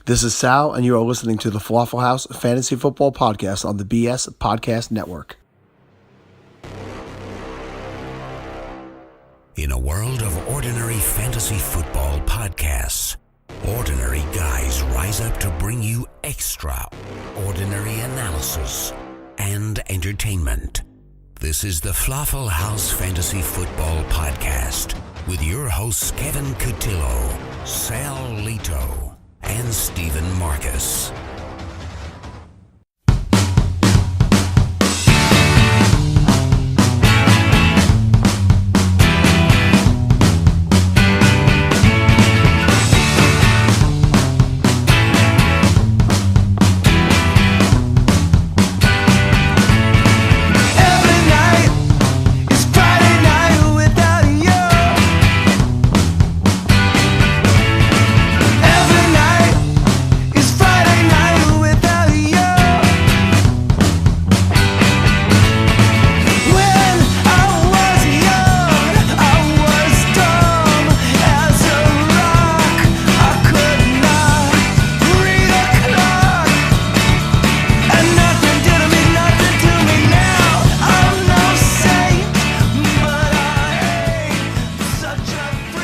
This is Sal, and you are listening to the FLAFFL House Fantasy Football Podcast on the BS Podcast Network. In a world of ordinary fantasy football podcasts, ordinary guys rise up to bring you extraordinary analysis and entertainment. This is the FLAFFL House Fantasy Football Podcast with your hosts Kevin Cotillo, Sal Lito, and Stephen Marcus.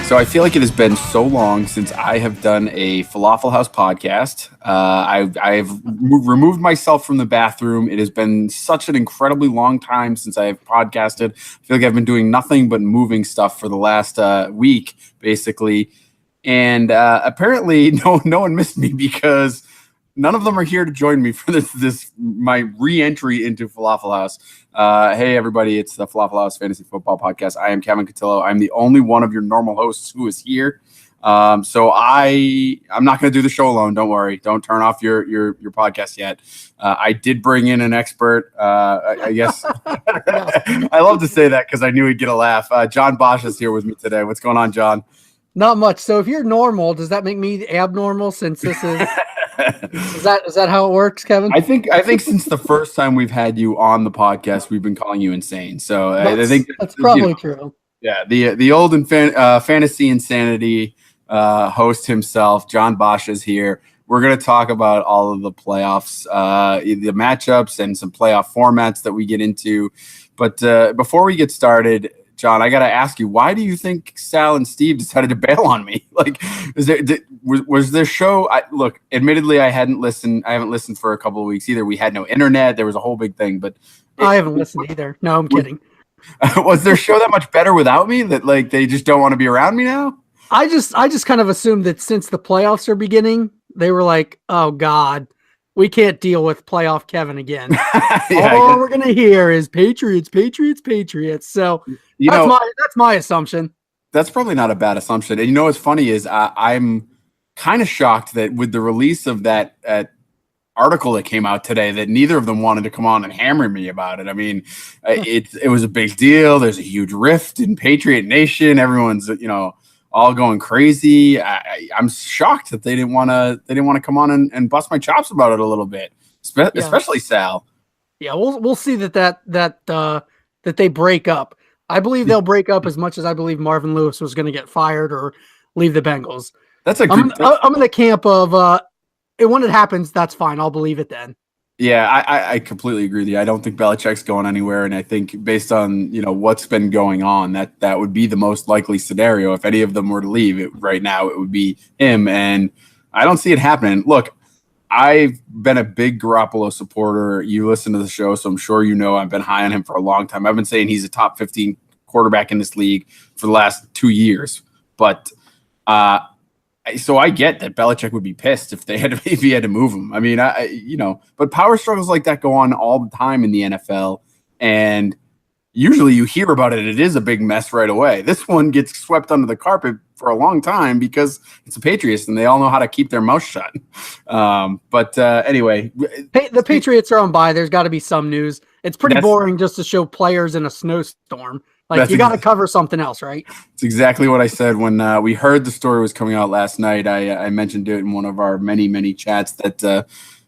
So I feel like it has been so long since I have done a FLAFFL House podcast. I've removed myself from the bathroom. It has been such an incredibly long time since I have podcasted. I feel like I've been doing nothing but moving stuff for the last week, basically. And apparently no one missed me because none of them are here to join me for this my re-entry into FLAFFL House. Hey, everybody, it's the FLAFFL House Fantasy Football Podcast. I am Kevin Cotillo. I'm the only one of your normal hosts who is here. So I'm not going to do the show alone. Don't worry. Don't turn off your podcast yet. I did bring in an expert. I guess I love to say that because I knew he'd get a laugh. John Bosch is here with me today. What's going on, John? Not much. So if you're normal, does that make me abnormal since this is... Is that how it works, Kevin? I think since the first time we've had you on the podcast, we've been calling you insane. So I think that's probably true. Yeah, the old fantasy insanity host himself, John Bosch, is here. We're going to talk about all of the playoffs, the matchups, and some playoff formats that we get into. But before we get started, John, I got to ask you, why do you think Sal and Steve decided to bail on me? Like, was there show? Look, admittedly, I haven't listened for a couple of weeks either. We had no internet. There was a whole big thing, but I haven't listened either. No, I'm kidding. Was their show that much better without me? That like they just don't want to be around me now? I just kind of assumed that since the playoffs are beginning, they were like, oh God, we can't deal with playoff Kevin again. All we're gonna hear is Patriots. So that's my assumption. That's probably not a bad assumption. And you know what's funny is I'm kind of shocked that with the release of that article that came out today, that neither of them wanted to come on and hammer me about it. I mean, it was a big deal. There's a huge rift in Patriot Nation. Everyone's all going crazy. I'm shocked that they didn't want to come on and bust my chops about it a little bit, especially Sal. Yeah, we'll see that they break up. I believe they'll break up as much as I believe Marvin Lewis was going to get fired or leave the Bengals. I'm in the camp of when it happens, that's fine. I'll believe it then. Yeah, I completely agree with you. I don't think Belichick's going anywhere, and I think based on what's been going on, that would be the most likely scenario. If any of them were to leave right now, it would be him, and I don't see it happening. Look, I've been a big Garoppolo supporter. You listen to the show, so I'm sure I've been high on him for a long time. I've been saying he's a top 15 quarterback in this league for the last 2 years, but so I get that Belichick would be pissed if he had to move him. I mean, but power struggles like that go on all the time in the NFL, and usually you hear about it and it is a big mess right away. This one gets swept under the carpet for a long time because it's the Patriots and they all know how to keep their mouth shut. Anyway, the Patriots are on bye. There's got to be some news. It's pretty boring just to show players in a snowstorm. Like, you got to cover something else, right? It's exactly what I said when we heard the story was coming out last night. I mentioned it in one of our many chats that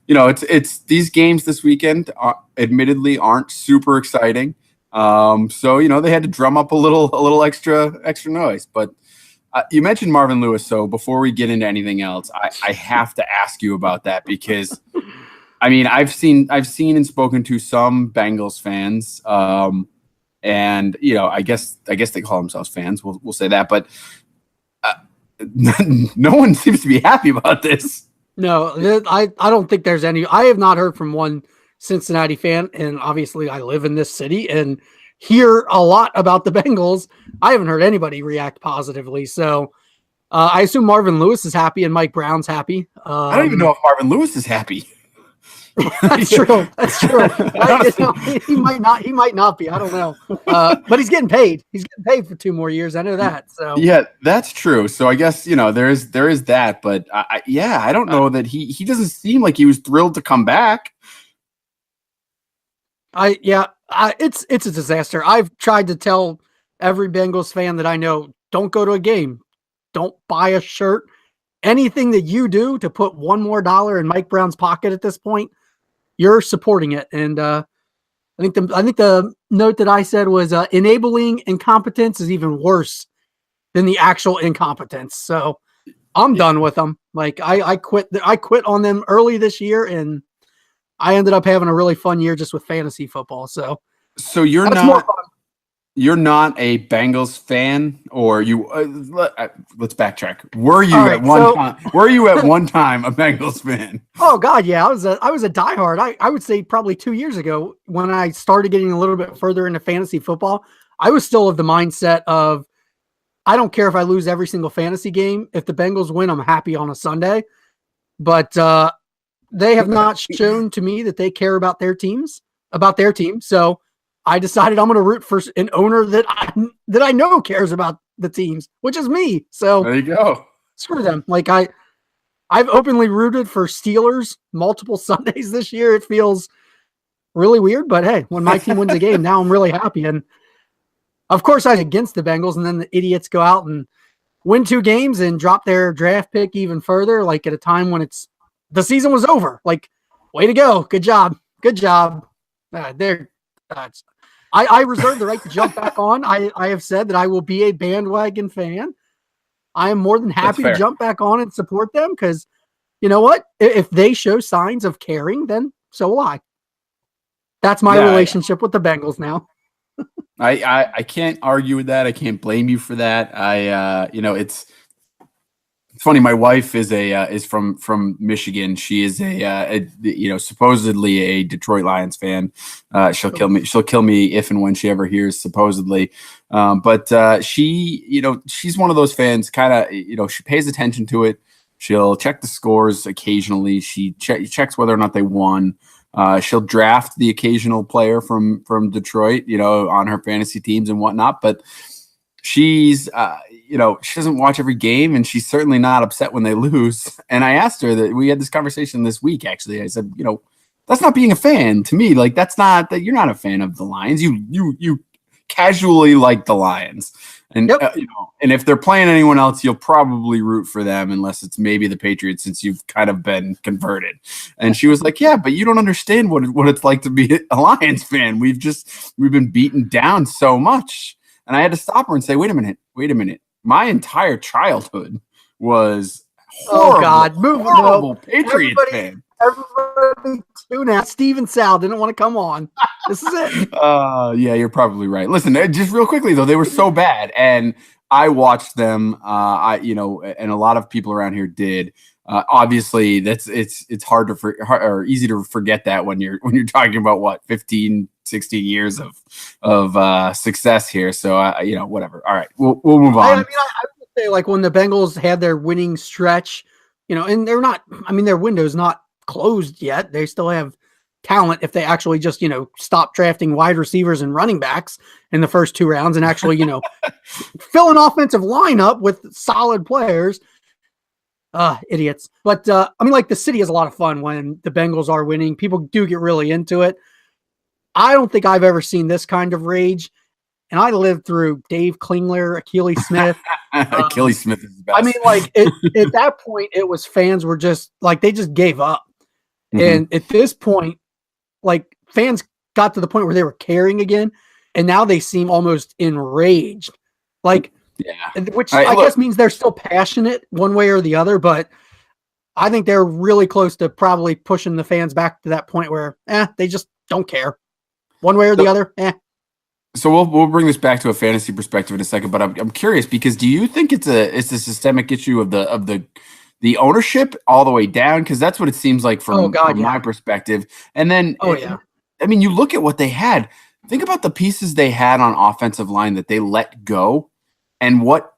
it's these games this weekend admittedly aren't super exciting. So they had to drum up a little extra noise, but You mentioned Marvin Lewis, so before we get into anything else, I have to ask you about that because, I mean, I've seen and spoken to some Bengals fans, and I guess they call themselves fans. We'll say that, but no one seems to be happy about this. No, I don't think there's any. I have not heard from one Cincinnati fan, and obviously I live in this city and hear a lot about the Bengals. I haven't heard anybody react positively. So I assume Marvin Lewis is happy and Mike Brown's happy. I don't even know if Marvin Lewis is happy. That's true. He might not be. I don't know. But he's getting paid. He's getting paid for 2 more years. I know that. So yeah, that's true. So I guess there is that. But I don't know that he doesn't seem like he was thrilled to come back. It's a disaster. I've tried to tell every Bengals fan that I know, don't go to a game, don't buy a shirt, anything that you do to put $1 more in Mike Brown's pocket at this point, you're supporting it. And I think the note that I said was enabling incompetence is even worse than the actual incompetence. So I'm done with them. Like I quit on them early this year, and I ended up having a really fun year just with fantasy football. So you're not a Bengals fan, or you? Let's backtrack. Were you at one time a Bengals fan? Oh God, yeah, I was a diehard. I would say probably 2 years ago when I started getting a little bit further into fantasy football, I was still of the mindset of I don't care if I lose every single fantasy game. If the Bengals win, I'm happy on a Sunday. But they have not shown to me that they care about their team. So I decided I'm going to root for an owner that I know cares about the teams, which is me. So there you go. Screw them. Like I've openly rooted for Steelers multiple Sundays this year. It feels really weird, but hey, when my team wins a game, now I'm really happy. And of course I was against the Bengals, and then the idiots go out and win 2 games and drop their draft pick even further. Like at a time when the season was over. Like, way to go. Good job. I reserve the right to jump back on. I have said that I will be a bandwagon fan. I am more than happy to jump back on and support them because you know what? If they show signs of caring, then so will I. That's my relationship with the Bengals now. I can't argue with that. I can't blame you for that. It's funny. My wife is from Michigan. She is supposedly a Detroit Lions fan. She'll kill me. She'll kill me if and when she ever hears supposedly. But she's one of those fans. Kind of, she pays attention to it. She'll check the scores occasionally. She checks whether or not they won. She'll draft the occasional player from Detroit, on her fantasy teams and whatnot. But she's she doesn't watch every game, and she's certainly not upset when they lose. And I asked her that we had this conversation this week. Actually, I said, that's not being a fan to me. Like, that's not that you're not a fan of the Lions. You casually like the Lions, and and if they're playing anyone else, you'll probably root for them unless it's maybe the Patriots, since you've kind of been converted. And she was like, yeah, but you don't understand what it's like to be a Lions fan. We've been beaten down so much. And I had to stop her and say, wait a minute. My entire childhood was horrible Patriots fan. Everybody tune out. Steve and Sal didn't want to come on. This is it. Yeah, you're probably right. Listen, just real quickly though, they were so bad, and I watched them. And a lot of people around here did. Obviously, it's hard or easy to forget that when you're talking about 15, 16 years of success here. So whatever. All right, we'll move on. I would say, like, when the Bengals had their winning stretch, and they're not. I mean, their window's not closed yet. They still have talent if they actually just stop drafting wide receivers and running backs in the first 2 rounds and actually fill an offensive lineup with solid players. Idiots. But the city has a lot of fun when the Bengals are winning. People do get really into it. I don't think I've ever seen this kind of rage. And I lived through Dave Klingler, Achilles Smith. Achilles Smith is the best. I mean, at that point, it was fans were just they just gave up. Mm-hmm. And at this point, fans got to the point where they were caring again. And now they seem almost enraged. Yeah. Which I guess means they're still passionate one way or the other, but I think they're really close to probably pushing the fans back to that point where they just don't care one way or the other. So we'll bring this back to a fantasy perspective in a second, but I'm curious because do you think it's a systemic issue of the ownership all the way down? Because that's what it seems like from my perspective. And then I mean, you look at what they had. Think about the pieces they had on offensive line that they let go, and what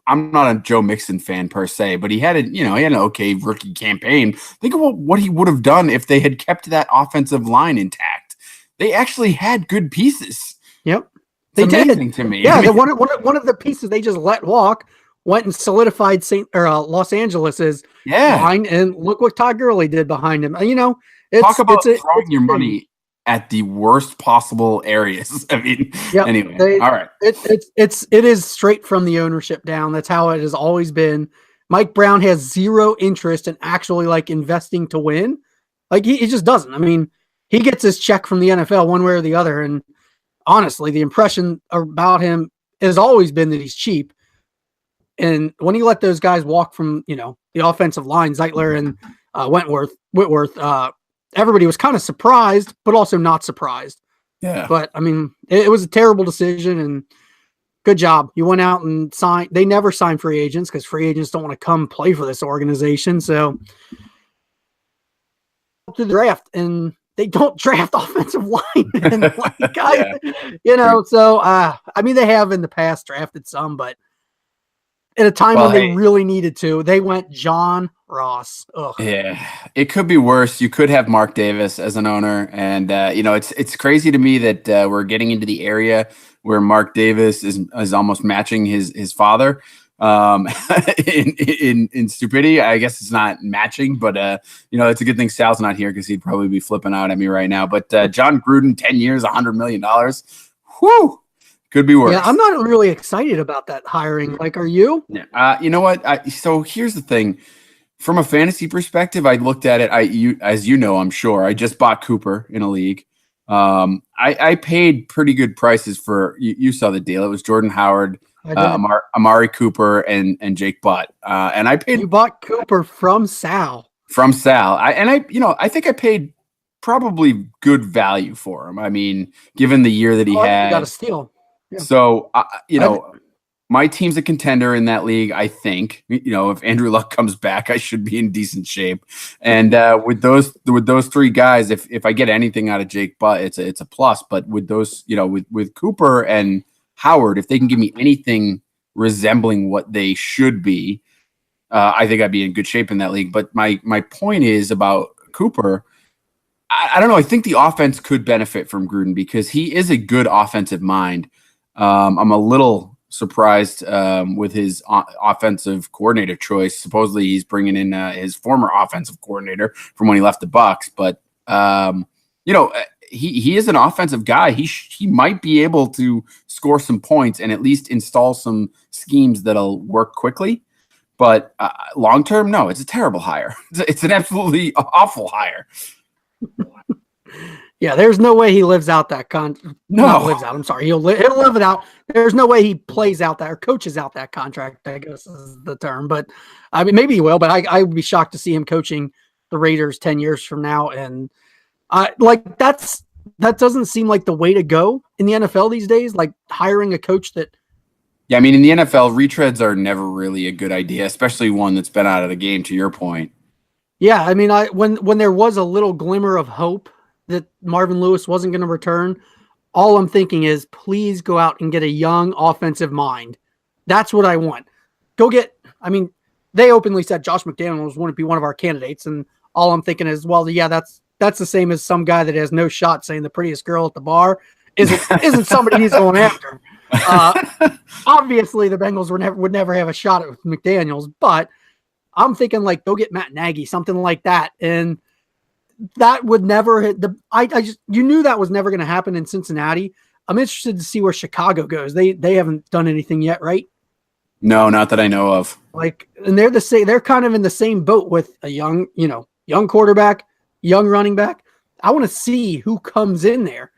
I'm not a Joe Mixon fan per se, but he had an okay rookie campaign. Think about what he would have done if they had kept that offensive line intact. They actually had good pieces. Yep, they did. To me, yeah. One of the pieces they just let walk went and solidified Los Angeles's line, and look what Todd Gurley did behind him. Talk about throwing your money at the worst possible areas. I mean, anyway, all right. It is straight from the ownership down. That's how it has always been. Mike Brown has zero interest in actually investing to win. He just doesn't. I mean, he gets his check from the NFL one way or the other. And honestly, the impression about him has always been that he's cheap. And when he let those guys walk from, the offensive line, Zeitler and Whitworth, everybody was kind of surprised, but also not surprised. Yeah. But I mean, it was a terrible decision, and good job. You went out and signed. They never sign free agents because free agents don't want to come play for this organization. So to the draft, and they don't draft offensive linemen. So I mean, they have in the past drafted some, but at a time when they really needed to, they went John Ross. Ugh. Yeah, it could be worse. You could have Mark Davis as an owner, and it's crazy to me that we're getting into the area where Mark Davis is almost matching his father in stupidity. I guess it's not matching, but it's a good thing Sal's not here because he'd probably be flipping out at me right now. But John Gruden, 10 years, $100 million. Whew. Could be worse. Yeah, I'm not really excited about that hiring. Are you? Yeah. You know what? So here's the thing. From a fantasy perspective, I looked at it. As you know, I'm sure I just bought Cooper in a league. I paid pretty good prices for. You saw the deal. It was Jordan Howard, Amari Cooper, and Jake Butt. And I paid. You bought Cooper from Sal. I think I paid probably good value for him. I mean, given the year that he had, you got a steal. Yeah. So, my team's a contender in that league. I think, if Andrew Luck comes back, I should be in decent shape. And with those three guys, if I get anything out of Jake Butt, it's a plus. But with those, with Cooper and Howard, if they can give me anything resembling what they should be, I think I'd be in good shape in that league. But my point is about Cooper. I don't know. I think the offense could benefit from Gruden because he is a good offensive mind. I'm a little surprised with his offensive coordinator choice. Supposedly, he's bringing in his former offensive coordinator from when he left the Bucs. But he is an offensive guy. He might be able to score some points and at least install some schemes that'll work quickly. But long term, no, it's a terrible hire. It's an absolutely awful hire. Yeah, there's no way he lives out that I'm sorry. He'll live it out. There's no way he plays out that or coaches out that contract, I guess is the term. But I mean, maybe he will, but I would be shocked to see him coaching the Raiders 10 years from now. And that doesn't seem like the way to go in the NFL these days, like hiring a coach that. Yeah, I mean, in the NFL, retreads are never really a good idea, especially one that's been out of the game, to your point. Yeah, I mean, when there was a little glimmer of hope that Marvin Lewis wasn't going to return, all I'm thinking is please go out and get a young offensive mind. That's what I want. They openly said Josh McDaniels wouldn't be one of our candidates, and all I'm thinking is, well, yeah, that's the same as some guy that has no shot saying the prettiest girl at the bar isn't somebody he's going after. Obviously, the Bengals would never have a shot at McDaniels, but I'm thinking go get Matt Nagy, something like that, and that would never hit you knew that was never going to happen in Cincinnati. I'm interested to see where Chicago goes. They haven't done anything yet, right? No, not that I know of. And they're kind of in the same boat with a young quarterback, young running back. I want to see who comes in there.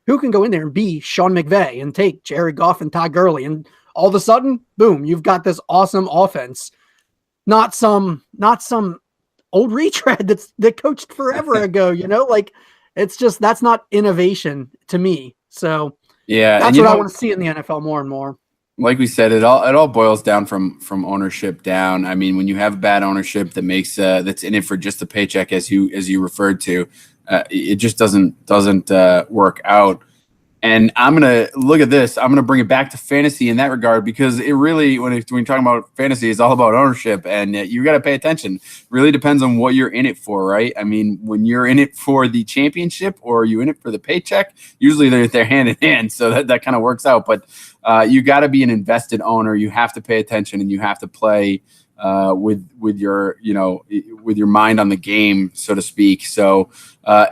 who can go in there and be Sean McVay and take Jared Goff and Todd Gurley, and all of a sudden, boom, you've got this awesome offense. Not some old retread that coached forever ago, it's just, that's not innovation to me. So yeah, that's what I want to see in the NFL more and more. Like we said, it all boils down from ownership down. I mean, when you have bad ownership that makes that's in it for just the paycheck, as you referred to, it just doesn't work out. And I'm gonna look at this. I'm gonna bring it back to fantasy in that regard, because it really, when you're talking about fantasy, it's all about ownership, and you got to pay attention. Really depends on what you're in it for, right? I mean, when you're in it for the championship or are you in it for the paycheck, usually they're hand in hand, so that kind of works out. But you got to be an invested owner. You have to pay attention, and you have to play with your mind on the game, so to speak. So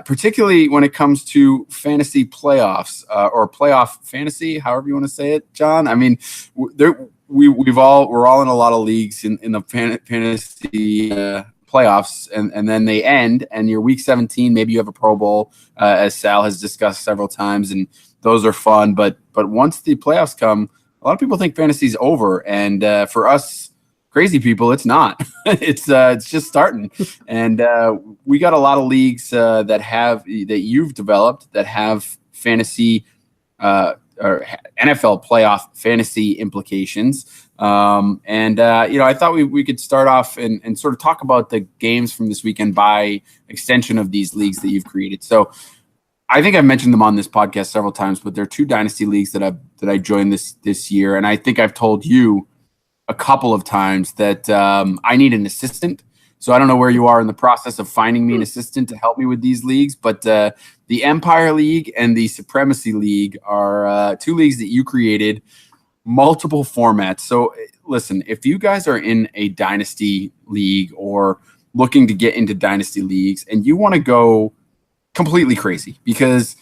particularly when it comes to fantasy playoffs or playoff fantasy, however you want to say it, John. I mean, we're all in a lot of leagues in the fantasy playoffs, and then they end, and you're week 17. Maybe you have a Pro Bowl, as Sal has discussed several times, and those are fun. But once the playoffs come, a lot of people think fantasy's over, and for us crazy people, it's not. It's just starting, and we got a lot of leagues that you've developed that have fantasy or NFL playoff fantasy implications. I thought we could start off and sort of talk about the games from this weekend by extension of these leagues that you've created. So I think I've mentioned them on this podcast several times, but there are 2 dynasty leagues that I joined this year, and I think I've told you a couple of times that I need an assistant. So I don't know where you are in the process of finding me an assistant to help me with these leagues, but the Empire League and the Supremacy League are 2 leagues that you created, multiple formats. So listen, if you guys are in a dynasty league or looking to get into dynasty leagues and you want to go completely crazy, because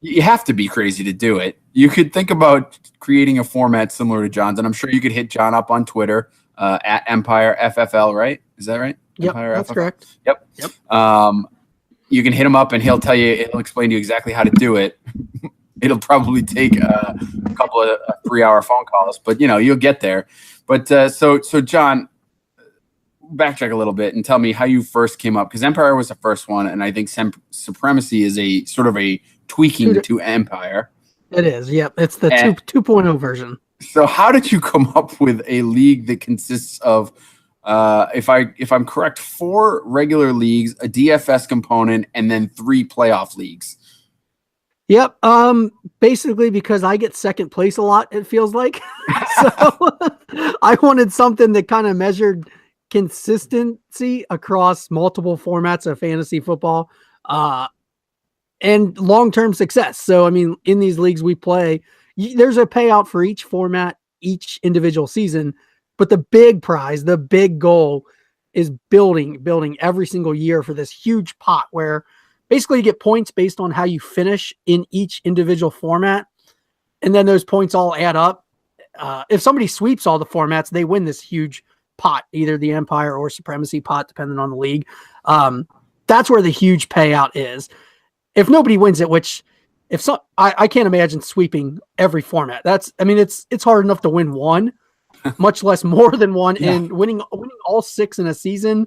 you have to be crazy to do it, you could think about creating a format similar to John's, and I'm sure you could hit John up on Twitter at Empire FFL, right? Is that right? Yep, Empire that's FFL? correct. Yep. You can hit him up, and he'll explain to you exactly how to do it. It'll probably take a couple of 3-hour phone calls, but you'll get there. But so John, backtrack a little bit and tell me how you first came up, because Empire was the first one, and I think Supremacy is a sort of a tweaking to Empire. It is, yep. It's the 2.0 version. So how did you come up with a league that consists of, if I'm correct, 4 regular leagues, a DFS component, and then 3 playoff leagues? Yep. Basically because I get second place a lot, it feels like. So I wanted something that kind of measured consistency across multiple formats of fantasy football and long-term success. So, I mean, in these leagues we play, there's a payout for each format, each individual season, but the big prize, the big goal is building every single year for this huge pot where basically you get points based on how you finish in each individual format. And then those points all add up. If somebody sweeps all the formats, they win this huge pot, either the Empire or Supremacy pot, depending on the league. That's where the huge payout is. If nobody wins it, which I can't imagine sweeping every format. It's hard enough to win one, much less more than one. Yeah. And winning all 6 in a season,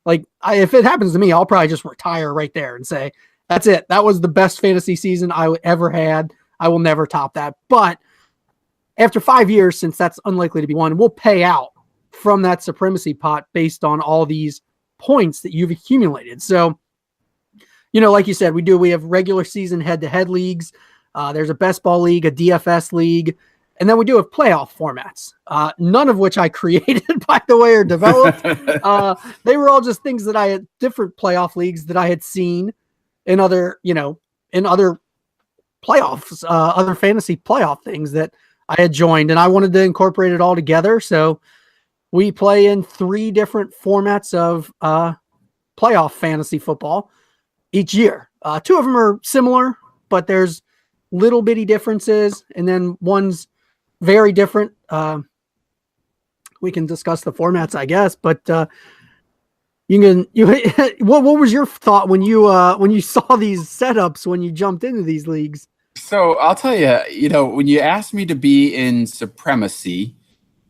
if it happens to me, I'll probably just retire right there and say, that's it. That was the best fantasy season I ever had. I will never top that. But after 5 years, since that's unlikely to be won, we'll pay out from that Supremacy pot based on all these points that you've accumulated. So, like you said, we have regular season head-to-head leagues. There's a best ball league, a DFS league, and then we do have playoff formats, none of which I created, by the way, or developed. They were all just things that I had, different playoff leagues that I had seen in other playoffs, other fantasy playoff things that I had joined, and I wanted to incorporate it all together. So we play in 3 different formats of playoff fantasy football each year. 2 of them are similar, but there's little bitty differences, and then one's very different. We can discuss the formats, I guess, but what was your thought when you saw these setups when you jumped into these leagues? So I'll tell you, when you asked me to be in Supremacy,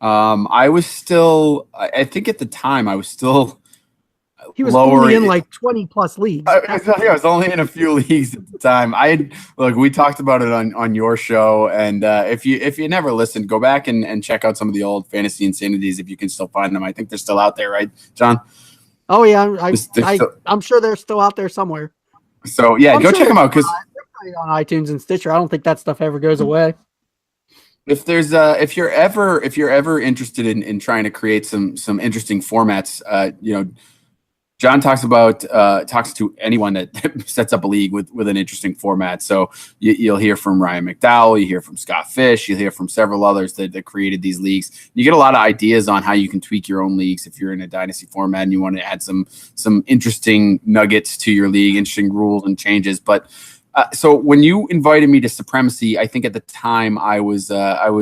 I was still, I think at the time I was still He was lower. only in like 20 plus leagues. I was only in a few leagues at the time. We talked about it on your show, and if you never listened, go back and check out some of the old Fantasy Insanities if you can still find them. I think they're still out there, right, John? Oh yeah, I'm sure they're still out there somewhere. So yeah, go check them out because on iTunes and Stitcher. I don't think that stuff ever goes away. If you're ever interested in trying to create some interesting formats, John talks to anyone that sets up a league with an interesting format. So you'll hear from Ryan McDowell, you hear from Scott Fish, you'll hear from several others that created these leagues. You get a lot of ideas on how you can tweak your own leagues if you're in a dynasty format and you want to add some interesting nuggets to your league, interesting rules and changes. But so when you invited me to Supremacy, I think at the time I was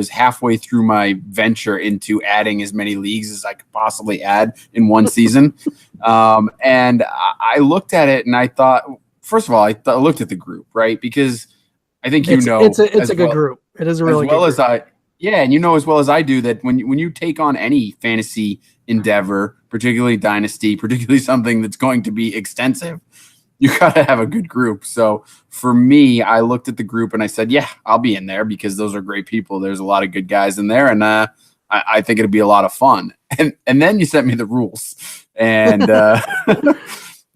halfway through my venture into adding as many leagues as I could possibly add in one season. And I looked at it and I thought, first of all, I looked at the group, right? Because I think it's a good group. It is a really good group. And as well as I do that when you take on any fantasy endeavor, particularly Dynasty, particularly something that's going to be extensive, you got to have a good group. So for me, I looked at the group and I said, yeah, I'll be in there because those are great people. There's a lot of good guys in there. And I think it'll be a lot of fun. And then you sent me the rules. And the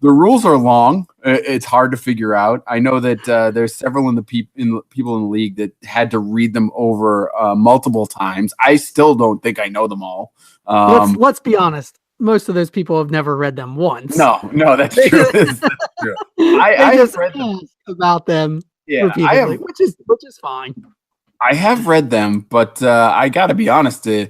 rules are long. It's hard to figure out. I know that there's several people in the league that had to read them over multiple times. I still don't think I know them all. Let's be honest. Most of those people have never read them once. No, that's true. That's true. I just read about them repeatedly, which is fine. I have read them, but I got to be honest. You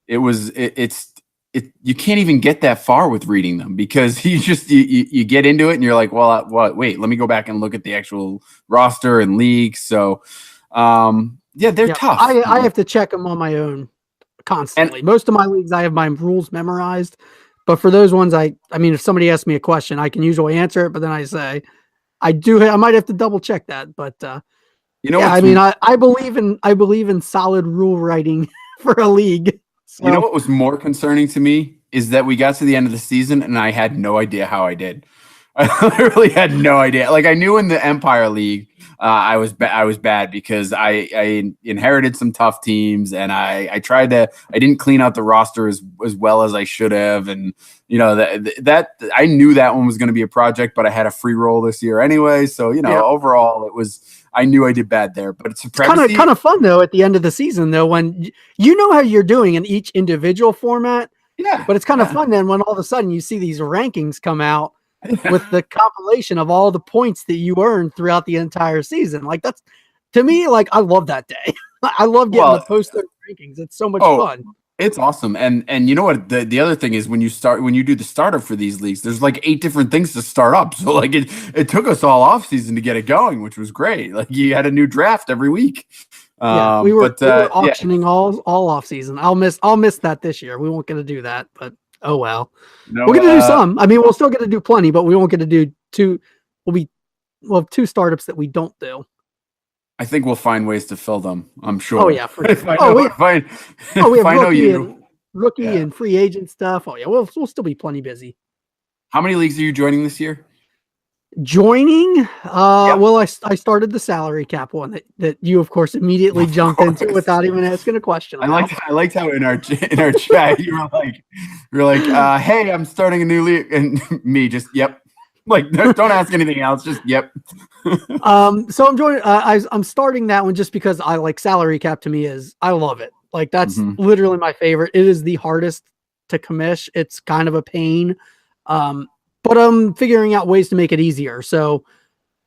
can't even get that far with reading them because you get into it and you're like, well, wait, let me go back and look at the actual roster and league. So, they're tough. I have to check them on my own constantly. Most of my leagues, I have my rules memorized, but for those ones, I mean, if somebody asks me a question, I can usually answer it, but then I say, I might have to double check that, but I believe in solid rule writing for a league. So. You know what was more concerning to me is that we got to the end of the season and I had no idea how I did. I literally had no idea. Like I knew in the Empire League, I was bad because I inherited some tough teams and I didn't clean out the roster as well as I should have. And that I knew that one was going to be a project, but I had a free roll this year anyway. So, overall I knew I did bad there, but it's kind of fun though at the end of the season though, when you know how you're doing in each individual format. Yeah. But it's kind of fun then when all of a sudden you see these rankings come out with the compilation of all the points that you earned throughout the entire season. Like that's, to me, like I love that day. I love getting to post those rankings. It's so much fun. It's awesome. And you know what? The other thing is when you do the startup for these leagues, there's like 8 different things to start up. So like it took us all off season to get it going, which was great. Like you had a new draft every week. We were auctioning all off season. I'll miss that this year. We won't get to do that, but oh well. We're gonna do some. I mean, we'll still get to do plenty, but we won't get to do two. We'll have 2 startups that we don't do. I think we'll find ways to fill them. I'm sure. Oh yeah, we have rookie and free agent stuff. Oh yeah, we'll still be plenty busy. How many leagues are you joining this year? Joining? Well, I started the salary cap one that you of course immediately jumped into without even asking a question. I liked how in our chat you were like, hey, I'm starting a new league, and me just yep. Like don't ask anything else, just yep. So I'm joining. I'm starting that one just because I like salary cap. To me I love it. Like that's literally my favorite. It is the hardest to commish. It's kind of a pain. But I'm figuring out ways to make it easier. So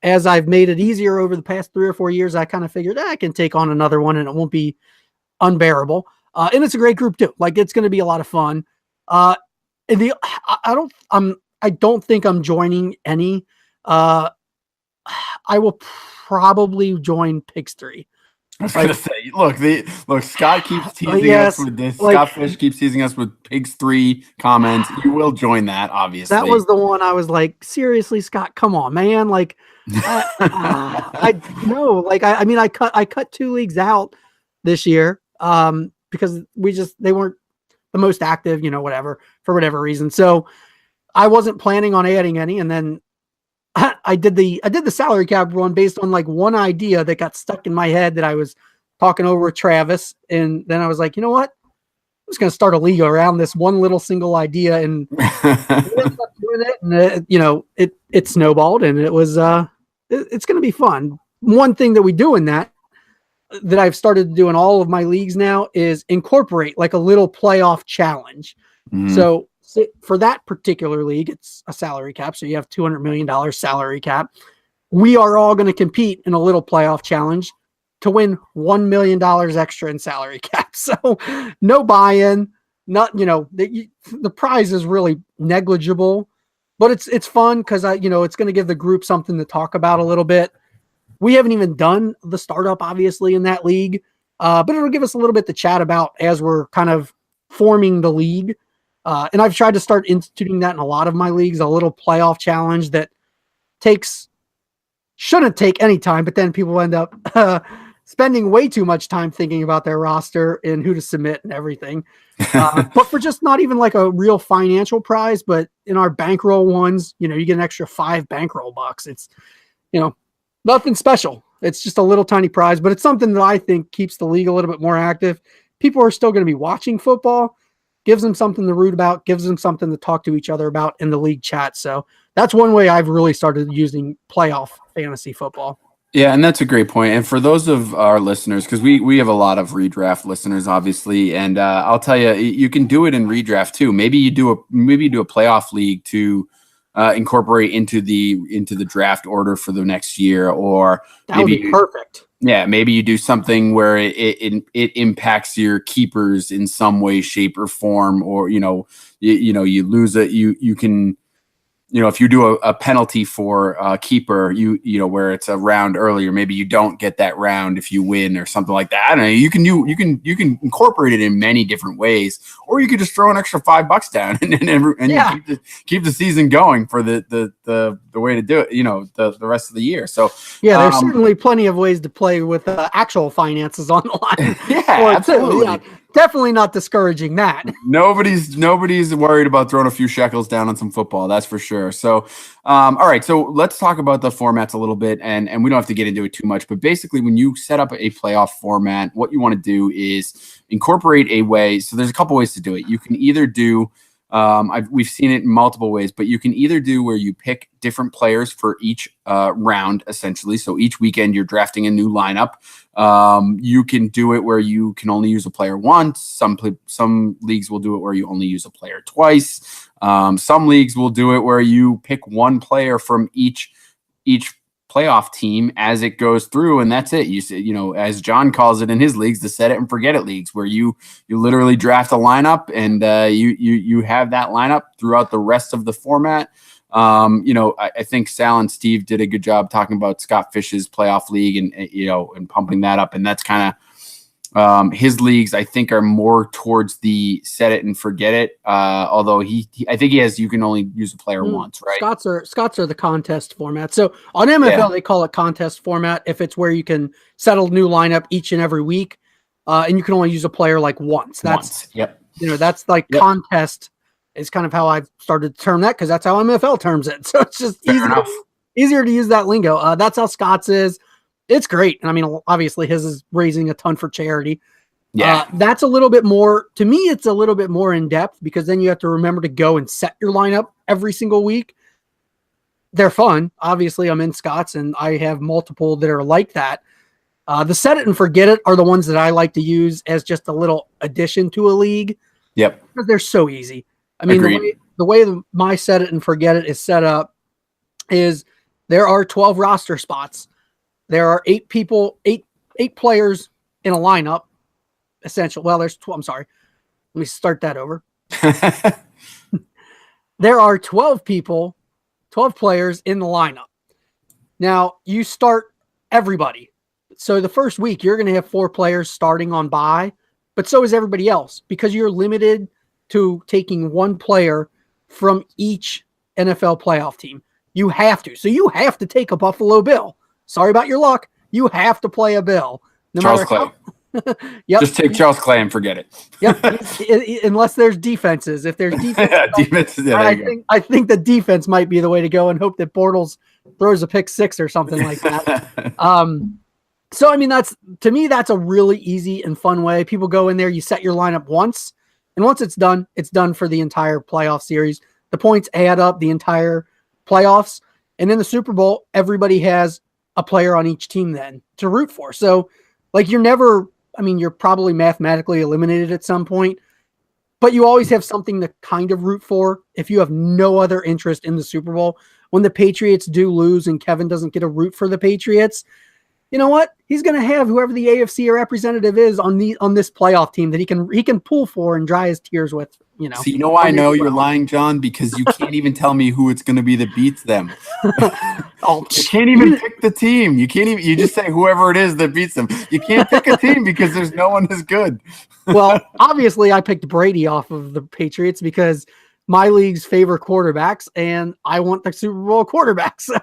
as I've made it easier over the past 3 or 4 years, I kind of figured I can take on another one and it won't be unbearable. And it's a great group too. Like it's going to be a lot of fun. I don't think I'm joining any. I will probably join Pigstery. I was gonna say, look, Scott keeps teasing us with this. Scott Fish keeps teasing us with Pigs 3 comments. You will join that, obviously. That was the one I was like, seriously, Scott, come on, man. Like, I know, like, I mean, I cut 2 leagues out this year, because they weren't the most active, whatever, for whatever reason. So I wasn't planning on adding any. And then I did the salary cap run based on like one idea that got stuck in my head that I was talking over with Travis. And then I was like, you know what? I'm just going to start a league around this one little single idea, and we ended up doing it. And it snowballed, and it was, it's going to be fun. One thing that we do in that I've started to do in all of my leagues now is incorporate like a little playoff challenge. Mm-hmm. So for that particular league, it's a salary cap. So you have $200 million salary cap. We are all going to compete in a little playoff challenge to win $1 million extra in salary cap. So no buy-in, not, the prize is really negligible, but it's fun because it's going to give the group something to talk about a little bit. We haven't even done the startup, obviously, in that league, but it'll give us a little bit to chat about as we're kind of forming the league. And I've tried to start instituting that in a lot of my leagues, a little playoff challenge that shouldn't take any time, but then people end up spending way too much time thinking about their roster and who to submit and everything. But for just not even like a real financial prize, but in our bankroll ones, you get an extra 5 bankroll bucks. It's, nothing special. It's just a little tiny prize, but it's something that I think keeps the league a little bit more active. People are still going to be watching football, gives them something to root about, gives them something to talk to each other about in the league chat. So that's one way I've really started using playoff fantasy football. Yeah, and that's a great point. And for those of our listeners, because we have a lot of redraft listeners, obviously, and I'll tell you, you can do it in redraft too. Maybe you do a playoff league to incorporate into the draft order for the next year, or that would be perfect. Yeah, maybe you do something where it impacts your keepers in some way, shape, or form, or you lose it. You can. If you do a penalty for a keeper, where it's a round earlier, maybe you don't get that round if you win or something like that. I don't know. You can incorporate it in many different ways, or you could just throw an extra $5 down and keep the season going for the way to do it. The rest of the year. So there's certainly plenty of ways to play with actual finances on the line. Yeah, absolutely. Yeah. Definitely not discouraging that. Nobody's worried about throwing a few shekels down on some football. That's for sure. So, all right. So let's talk about the formats a little bit, and we don't have to get into it too much. But basically, when you set up a playoff format, what you want to do is incorporate a way. So there's a couple ways to do it. You can either do we've seen it in multiple ways, but you can either do where you pick different players for each round, essentially. So each weekend you're drafting a new lineup. You can do it where you can only use a player once. Some leagues will do it where you only use a player twice. Some leagues will do it where you pick one player from each playoff team as it goes through, and that's it. As John calls it in his leagues, the set it and forget it leagues, where you literally draft a lineup and you have that lineup throughout the rest of the format. I think Sal and Steve did a good job talking about Scott Fish's playoff league and pumping that up, and that's kind of his leagues, I think, are more towards the set it and forget it. Although I think you can only use a player once, right? Scott's are the contest format. So on MFL, they call it contest format if it's where you can settle new lineup each and every week, and you can only use a player like once. That's that's like contest is kind of how I've started to term that, because that's how MFL terms it. So it's just easier to use that lingo. That's how Scott's is. It's great. And I mean, obviously his is raising a ton for charity. Yeah. That's a little bit more, to me, it's a little bit more in depth, because then you have to remember to go and set your lineup every single week. They're fun. Obviously I'm in Scott's and I have multiple that are like that. The set it and forget it are the ones that I like to use as just a little addition to a league. Yep. Because they're so easy. I mean, the way my set it and forget it is set up is there are 12 roster spots. There are 8 players in a lineup, essentially. Well, there's 12. I'm sorry. Let me start that over. There are 12 players in the lineup. Now, you start everybody. So the first week you're going to have 4 players starting on bye, but so is everybody else because you're limited to taking 1 player from each NFL playoff team. You have to. So you have to take a Buffalo Bill. Sorry about your luck. You have to play a Bill. No Charles Clay. Yep. Just take Charles Clay and forget it. Yep. Unless there's defenses. If there's defenses, I think the defense might be the way to go and hope that Bortles throws a pick 6 or something like that. So, I mean, to me, that's a really easy and fun way. People go in there, you set your lineup once, and once it's done for the entire playoff series. The points add up the entire playoffs. And in the Super Bowl, everybody has a player on each team then to root for. So, like, you're probably mathematically eliminated at some point, but you always have something to kind of root for if you have no other interest in the Super Bowl. When the Patriots do lose and Kevin doesn't get a root for the Patriots, you know what? He's going to have whoever the AFC representative is on this playoff team that he can pull for and dry his tears with. So why I know you're lying, John? Because you can't even tell me who it's going to be that beats them. You can't even pick the team. You can't even. You just say whoever it is that beats them. You can't pick a team because there's no one as good. Well, obviously, I picked Brady off of the Patriots because my leagues favor quarterbacks, and I want the Super Bowl quarterback. So,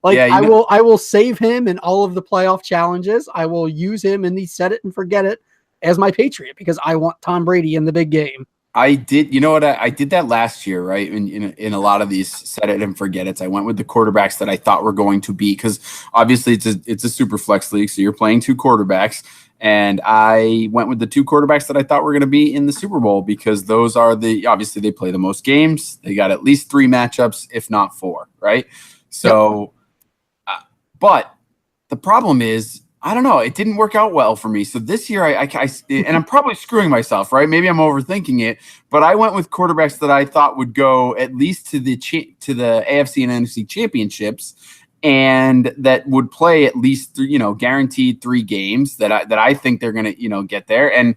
I will save him in all of the playoff challenges. I will use him in the set it and forget it as my Patriot because I want Tom Brady in the big game. I did. You know what? I did that last year, right? In a lot of these set it and forget it, I went with the quarterbacks that I thought were going to be, because obviously it's a super flex league, so you're playing 2 quarterbacks. And I went with the 2 quarterbacks that I thought were going to be in the Super Bowl because those are obviously they play the most games. They got at least 3 matchups, if not 4, right? So, but the problem is, I don't know, it didn't work out well for me. So this year, I and I'm probably screwing myself, right? Maybe I'm overthinking it, but I went with quarterbacks that I thought would go at least to the AFC and NFC championships, and that would play at least, guaranteed 3 games that I think they're going to, get there. And,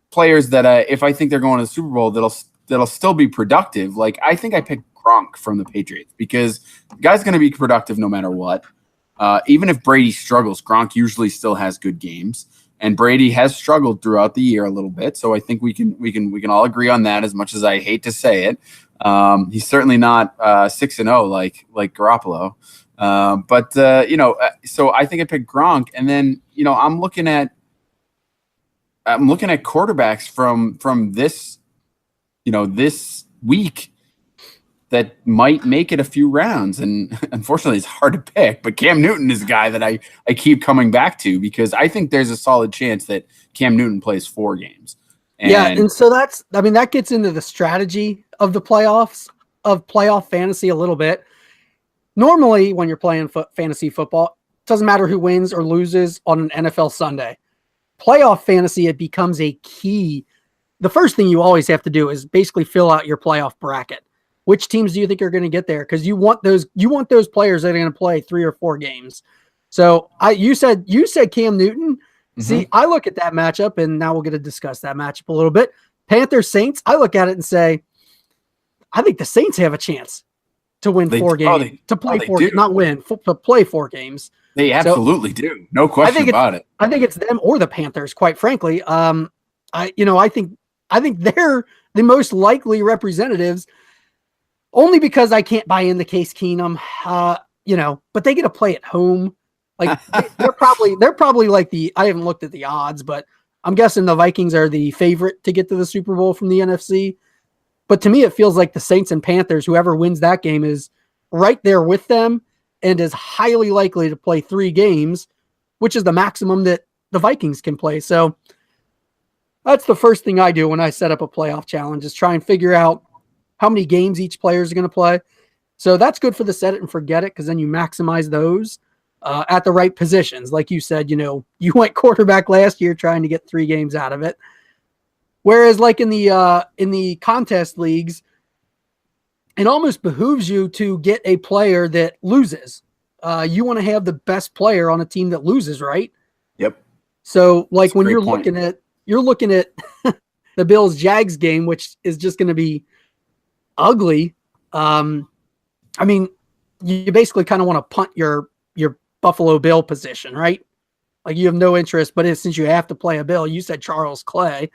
players that if I think they're going to the Super Bowl, that'll still be productive. Like, I think I picked Gronk from the Patriots because the guy's going to be productive no matter what. Even if Brady struggles, Gronk usually still has good games, and Brady has struggled throughout the year a little bit. So I think we can all agree on that. As much as I hate to say it, he's certainly not 6-0 like Garoppolo. So I think I picked Gronk, and then I'm looking at quarterbacks from this this week that might make it a few rounds. And unfortunately, it's hard to pick. But Cam Newton is a guy that I keep coming back to because I think there's a solid chance that Cam Newton plays 4 games. And so that gets into the strategy of the playoffs, of playoff fantasy a little bit. Normally, when you're playing fantasy football, it doesn't matter who wins or loses on an NFL Sunday. Playoff fantasy, it becomes a key. The first thing you always have to do is basically fill out your playoff bracket. Which teams do you think are going to get there? Because you want those players that are going to play 3 or 4 games. So you said Cam Newton. Mm-hmm. See, I look at that matchup, and now we're going to discuss that matchup a little bit. Panthers Saints. I look at it and say, I think the Saints have a chance to win 4 games, to play 4, not win, to play 4 games. They absolutely do. No question about it. I think it's them or the Panthers, quite frankly. I think they're the most likely representatives. Only because I can't buy into Case Keenum, but they get to play at home. Like they're probably like I haven't looked at the odds, but I'm guessing the Vikings are the favorite to get to the Super Bowl from the NFC. But to me, it feels like the Saints and Panthers, whoever wins that game is right there with them and is highly likely to play 3 games, which is the maximum that the Vikings can play. So that's the first thing I do when I set up a playoff challenge is try and figure out how many games each player is going to play. So that's good for the set it and forget it because then you maximize those at the right positions. Like you said, you went quarterback last year trying to get 3 games out of it. Whereas like in the contest leagues, it almost behooves you to get a player that loses. You want to have the best player on a team that loses, right? Yep. So like when you're looking at the Bills Jags game, which is just going to be ugly. You basically kind of want to punt your Buffalo Bill position, right? Like you have no interest, but since you have to play a bill, you said Charles Clay.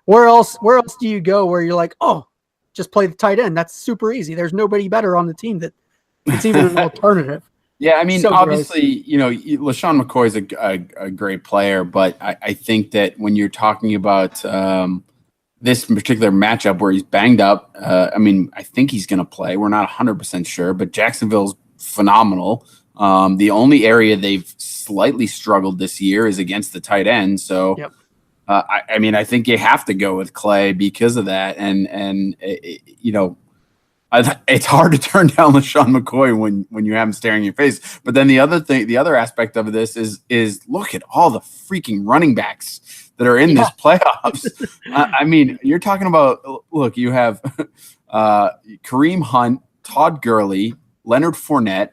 Where else do you go where you're like, oh, just play the tight end? That's super easy. There's nobody better on the team that it's even an alternative. Yeah, I mean, So obviously, LaShawn McCoy is a great player, but I think that when you're talking about this particular matchup where he's banged up, I think he's going to play. We're not 100% sure, but Jacksonville's phenomenal. The only area they've slightly struggled this year is against the tight end. So, yep. I think you have to go with Clay because of that. It's hard to turn down LaShawn McCoy when you have him staring in your face. But then the other aspect of this is look at all the freaking running backs that are in this playoffs. You're talking about, look, you have Kareem Hunt, Todd Gurley, Leonard Fournette.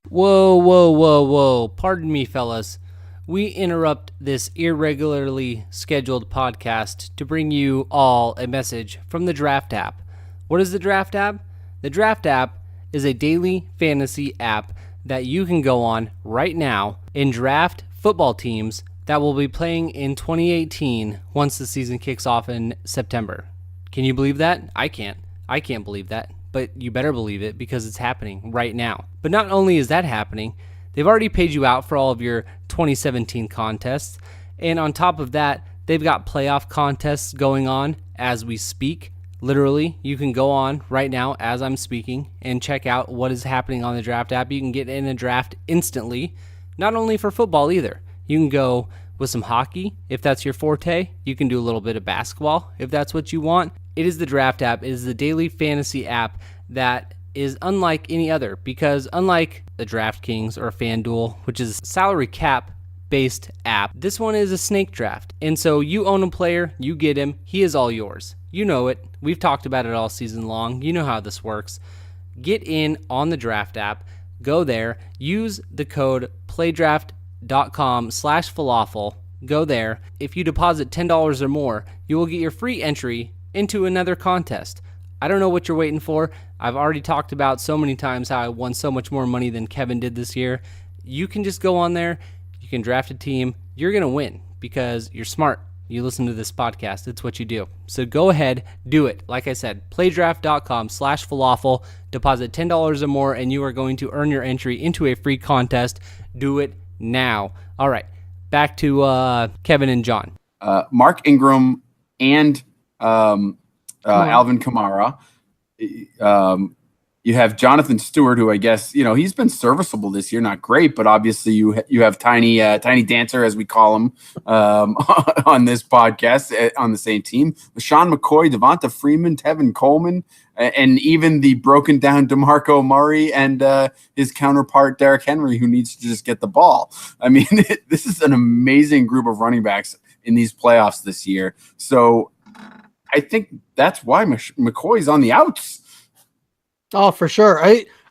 Whoa. Pardon me, fellas. We interrupt this irregularly scheduled podcast to bring you all a message from the Draft app. What is the Draft app? The Draft app is a daily fantasy app that you can go on right now and draft football teams that will be playing in 2018 once the season kicks off in September. Can you believe that? I can't. I can't believe that, but you better believe it because it's happening right now. But not only is that happening, they've already paid you out for all of your 2017 contests, and on top of that, they've got playoff contests going on as we speak. Literally, you can go on right now as I'm speaking and check out what is happening on the Draft app. You can get in a draft instantly, not only for football either. You can go with some hockey if that's your forte. You can do a little bit of basketball if that's what you want. It is the Draft app. It is the daily fantasy app that is unlike any other because unlike the DraftKings or FanDuel, which is a salary cap based app, this one is a snake draft. And so you own a player, you get him, he is all yours. You know it. We've talked about it all season long. You know how this works. Get in on the Draft app. Go there. Use the code playdraft.com/falafel. Go there. If you deposit $10 or more, you will get your free entry into another contest. I don't know what you're waiting for. I've already talked about so many times how I won so much more money than Kevin did this year. You can just go on there. You can draft a team. You're going to win because you're smart. You listen to this podcast. It's what you do. So go ahead, do it. Like I said, playdraft.com/falafel. Deposit $10 or more, and you are going to earn your entry into a free contest. Do it now. All right, back to Kevin and John. Mark Ingram and Alvin Kamara. You have Jonathan Stewart, who I guess, he's been serviceable this year, not great, but obviously you have Tiny Dancer, as we call him, on this podcast on the same team. LaShawn McCoy, Devonta Freeman, Tevin Coleman, and even the broken down DeMarco Murray and his counterpart Derrick Henry, who needs to just get the ball. This is an amazing group of running backs in these playoffs this year. So I think that's why McCoy's on the outs. Oh, for sure.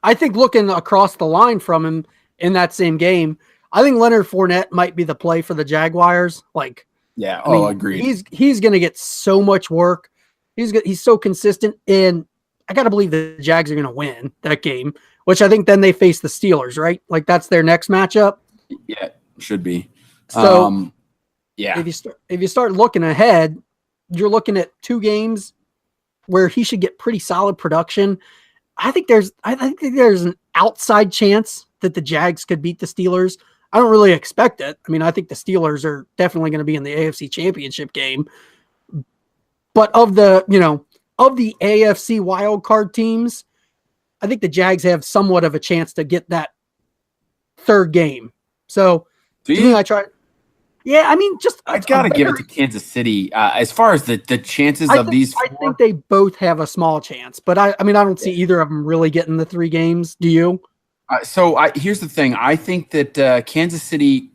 I think looking across the line from him in that same game, I think Leonard Fournette might be the play for the Jaguars. Agreed. He's going to get so much work. He's so consistent, and I got to believe the Jags are going to win that game, which I think then they face the Steelers, right? Like that's their next matchup. Yeah, should be. So, if you start looking ahead, you're looking at two games where he should get pretty solid production. I think there's an outside chance that the Jags could beat the Steelers. I don't really expect it. I think the Steelers are definitely going to be in the AFC Championship game. But of the AFC wild card teams, I think the Jags have somewhat of a chance to get that third game. So, do you think I try? Yeah, I gotta give it to Kansas City as far as the chances of these four. I think they both have a small chance, but I don't see either of them really getting the 3 games. Do you? Here's the thing. I think that Kansas City,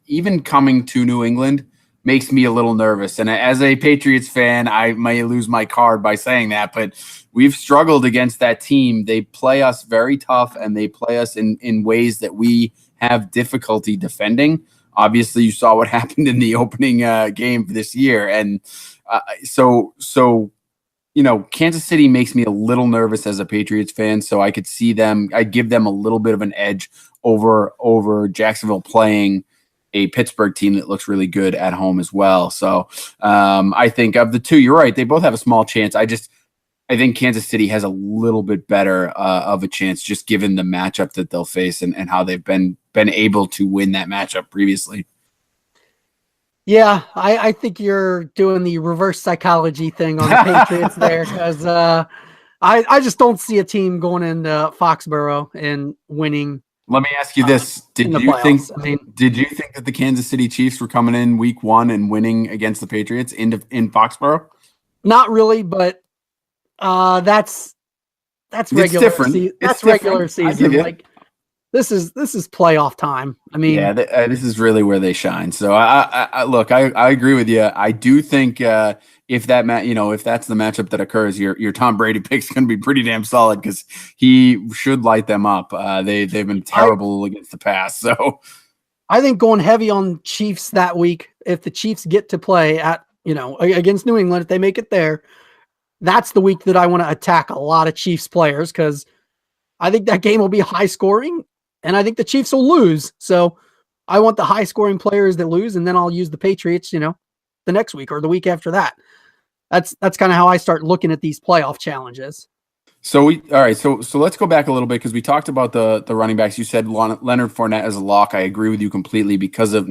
even coming to New England, makes me a little nervous. And as a Patriots fan, I may lose my card by saying that, but we've struggled against that team. They play us very tough, and they play us in ways that we have difficulty defending. Obviously, you saw what happened in the opening game this year. And Kansas City makes me a little nervous as a Patriots fan. So I could see them, I'd give them a little bit of an edge over Jacksonville playing a Pittsburgh team that looks really good at home as well. So I think of the two, you're right. They both have a small chance. I think Kansas City has a little bit better of a chance, just given the matchup that they'll face and how they've been able to win that matchup previously. Yeah, I think you're doing the reverse psychology thing on the Patriots there, because I just don't see a team going into Foxborough and winning. Let me ask you this: Did you think that the Kansas City Chiefs were coming in week 1 and winning against the Patriots in Foxborough? Not really, but that's regular. That's regular season. Like this is playoff time. I mean, yeah, this is really where they shine. So I look, I agree with you. I do think if that's the matchup that occurs, your Tom Brady pick's going to be pretty damn solid, because he should light them up. They've been terrible against the pass. So I think going heavy on Chiefs that week, if the Chiefs get to play at against New England, if they make it there, that's the week that I want to attack a lot of Chiefs players, because I think that game will be high scoring, and I think the Chiefs will lose. So I want the high scoring players that lose, and then I'll use the Patriots, the next week or the week after that. That's kind of how I start looking at these playoff challenges. So all right. So let's go back a little bit, because we talked about the running backs. You said Leonard Fournette as a lock. I agree with you completely, because of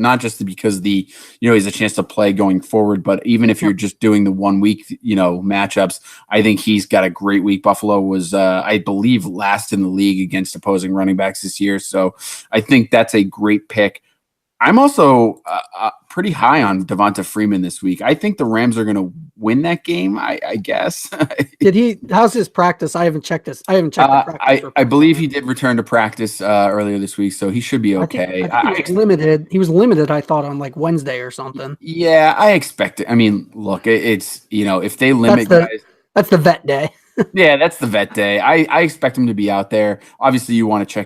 because he has a chance to play going forward, but even if you're just doing the 1 week matchups, I think he's got a great week. Buffalo was I believe last in the league against opposing running backs this year, so I think that's a great pick. I'm also pretty high on Devonta Freeman this week. I think the Rams are going to win that game, I guess. How's his practice? I haven't checked this. I haven't checked the practice. I believe he did return to practice earlier this week, so he should be okay. I think he was limited. He was limited, I thought, on like Wednesday or something. Yeah, I expect it. I mean, look, it's, if they limit guys. That's the vet day. Yeah, that's the vet day. I expect him to be out there. Obviously, you want to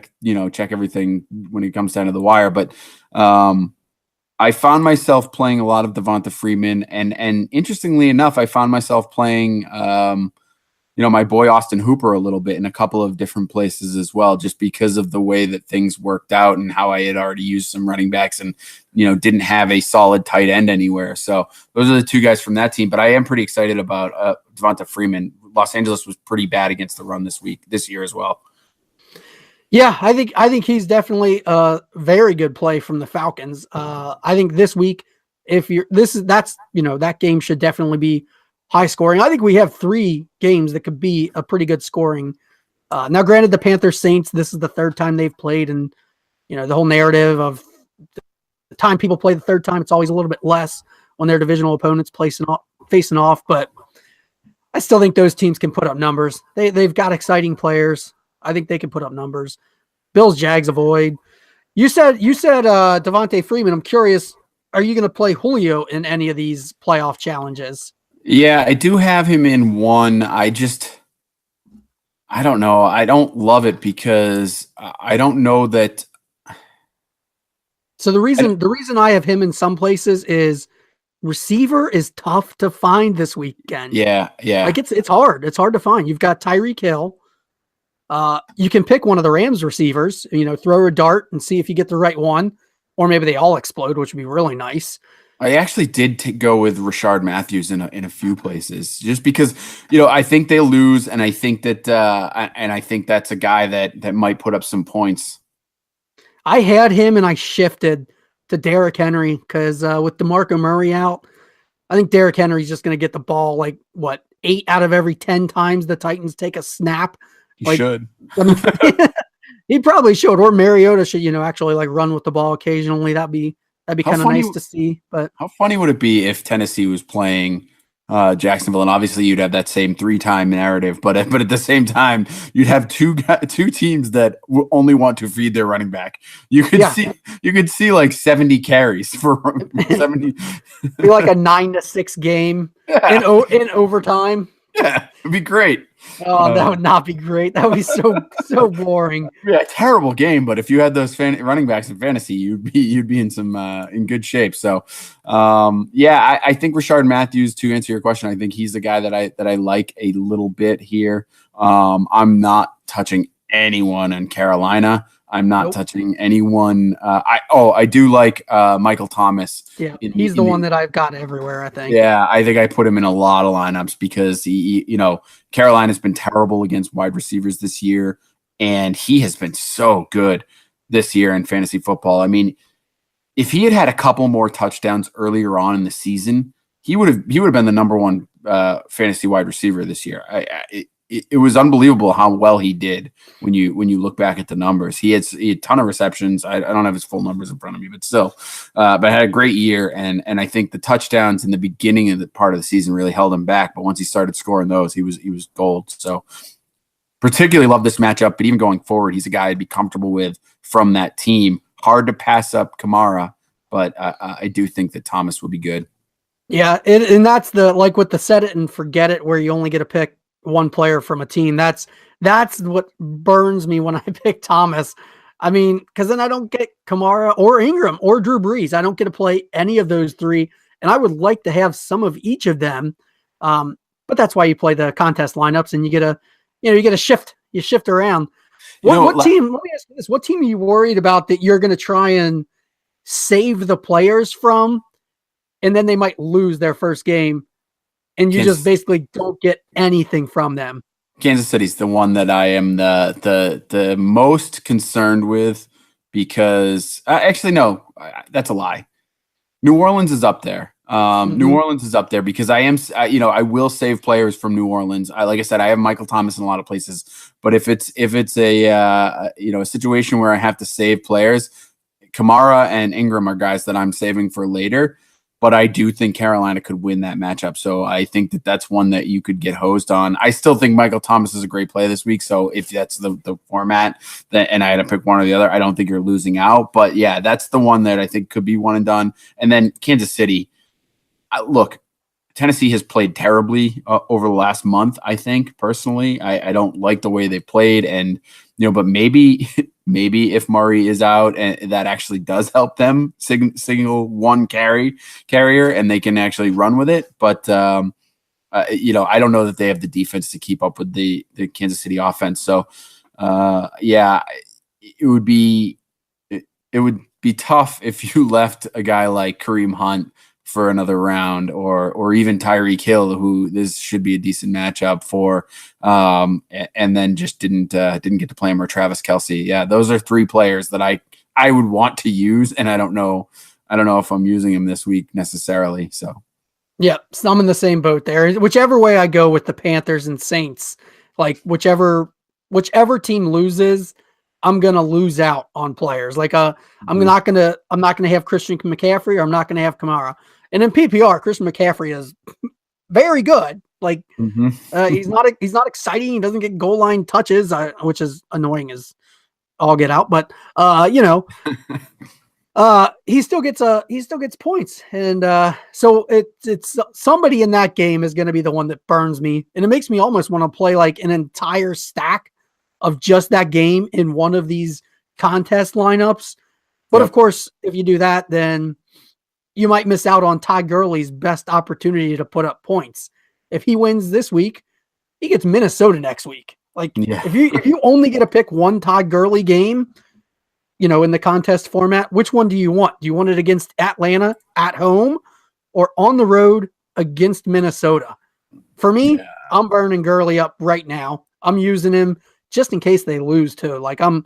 check everything when it comes down to the wire, but I found myself playing a lot of Devonta Freeman, and interestingly enough, I found myself playing my boy Austin Hooper a little bit in a couple of different places as well, just because of the way that things worked out and how I had already used some running backs and didn't have a solid tight end anywhere. So those are the two guys from that team, but I am pretty excited about Devonta Freeman. Los Angeles was pretty bad against the run this year as well. Yeah, I think he's definitely a very good play from the Falcons. I think this week, that game should definitely be high scoring. I think we have 3 games that could be a pretty good scoring. Now, granted, the Panthers Saints, this is the third time they've played, and the whole narrative of the time people play the third time, it's always a little bit less when their divisional opponents facing off. But I still think those teams can put up numbers. They've got exciting players. I think they can put up numbers. Bills, Jags, avoid. You said Devonta Freeman. I'm curious, are you going to play Julio in any of these playoff challenges? Yeah, I do have him in one. I don't know. I don't love it because I don't know that. So the reason I have him in some places is receiver is tough to find this weekend. Yeah. Like it's hard. It's hard to find. You've got Tyreek Hill. You can pick one of the Rams receivers, throw a dart and see if you get the right one, or maybe they all explode, which would be really nice. I actually did go with Rashard Matthews in a few places, just because I think they lose, and I think that that's a guy that might put up some points. I had him and I shifted to Derrick Henry because with DeMarco Murray out, I think Derrick Henry's just going to get the ball 8 out of every 10 times the Titans take a snap. He should. I mean, he probably should, or Mariota should, actually run with the ball occasionally. That'd be kind of nice to see. But how funny would it be if Tennessee was playing Jacksonville, and obviously you'd have that same 3-time narrative, but at the same time you'd have two teams that only want to feed their running back. You could see like 70 carries for 70. Be like a 9-6 game in overtime. Yeah, it'd be great. Oh, that would not be great. That would be so boring. Yeah, terrible game. But if you had those running backs in fantasy, you'd be in some in good shape. So, I think Rashard Matthews, to answer your question, I think he's the guy that I like a little bit here. I'm not touching anyone in Carolina. I'm not touching anyone. I do like Michael Thomas. Yeah, he's the one that I've got everywhere, I think. Yeah, I think I put him in a lot of lineups because Carolina's been terrible against wide receivers this year, and he has been so good this year in fantasy football. I mean, if he had a couple more touchdowns earlier on in the season, he would have been the number one fantasy wide receiver this year. It was unbelievable how well he did when you look back at the numbers. He had a ton of receptions. I don't have his full numbers in front of me, but still, but had a great year. And I think the touchdowns in the beginning of the part of the season really held him back. But once he started scoring those, he was gold. So particularly love this matchup. But even going forward, he's a guy I'd be comfortable with from that team. Hard to pass up Kamara, but I do think that Thomas will be good. Yeah, and that's the like with the set it and forget it, where you only get to pick one player from a team. That's what burns me when I pick Thomas. I mean, because then I don't get Kamara or Ingram or Drew Brees. I don't get to play any of those three, and I would like to have some of each of them. But that's why you play the contest lineups, and you get a shift. You shift around. What team? Let me ask you this: what team are you worried about that you're going to try and save the players from, and then they might lose their first game? And you just basically don't get anything from them. Kansas City's the one that I am the most concerned with because actually, no, that's a lie. New Orleans is up there. New Orleans is up there because I will save players from New Orleans. Like I said, I have Michael Thomas in a lot of places, but if it's a situation where I have to save players, Kamara and Ingram are guys that I'm saving for later. But I do think Carolina could win that matchup. So I think that that's one that you could get hosed on. I still think Michael Thomas is a great play this week. So if that's the format and I had to pick one or the other, I don't think you're losing out. But yeah, that's the one that I think could be one and done. And then Kansas City. Look, Tennessee has played terribly over the last month, I think, personally. I don't like the way they played. And, but maybe if Murray is out and that actually does help them signal one carrier and they can actually run with it. But, I don't know that they have the defense to keep up with the Kansas City offense. So, it would be tough if you left a guy like Kareem Hunt for another round or even Tyreek Hill, who this should be a decent matchup for, and then just didn't get to play him, or Travis Kelce. Yeah, those are three players that I would want to use, and I don't know if I'm using him this week necessarily. So yeah, so I'm in the same boat there. Whichever way I go with the Panthers and Saints, like whichever team loses, I'm gonna lose out on players. Like I'm not gonna have Christian McCaffrey, or I'm not gonna have Kamara. And in PPR, Christian McCaffrey is very good. Like he's not exciting. He doesn't get goal line touches, which is annoying as all get out. But he still gets points, and so it's somebody in that game is going to be the one that burns me, and it makes me almost want to play like an entire stack of just that game in one of these contest lineups. But of course, if you do that, then you might miss out on Todd Gurley's best opportunity to put up points. If he wins this week, he gets Minnesota next week. Like if you only get to pick one Todd Gurley game, in the contest format, which one do you want? Do you want it against Atlanta at home or on the road against Minnesota? For me, I'm burning Gurley up right now. I'm using him just in case they lose too. Like I'm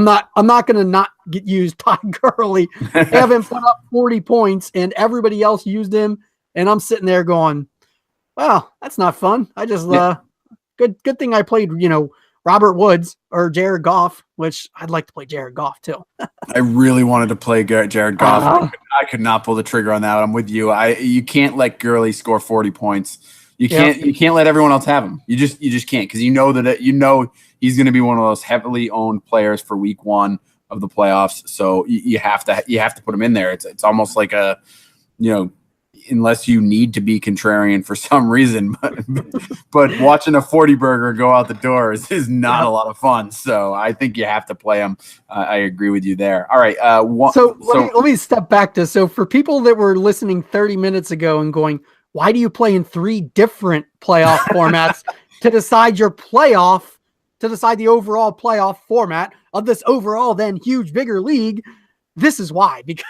not going to not use Todd Gurley, have him put up 40 points, and everybody else used him, and I'm sitting there going, "Well, that's not fun." I just good thing I played, Robert Woods or Jared Goff, which I'd like to play Jared Goff too. I really wanted to play Jared Goff. I could not pull the trigger on that. I'm with you. You can't let Gurley score 40 points. You can't let everyone else have him. You just can't, because he's going to be one of those heavily owned players for week one of the playoffs. So you have to put him in there. It's almost like unless you need to be contrarian for some reason, but watching a 40 burger go out the door is not a lot of fun. So I think you have to play him. I agree with you there. All right. Let me step back so for people that were listening 30 minutes ago and going, why do you play in 3 different playoff formats to decide your playoff to decide the overall playoff format of this overall then huge, bigger league. This is why, because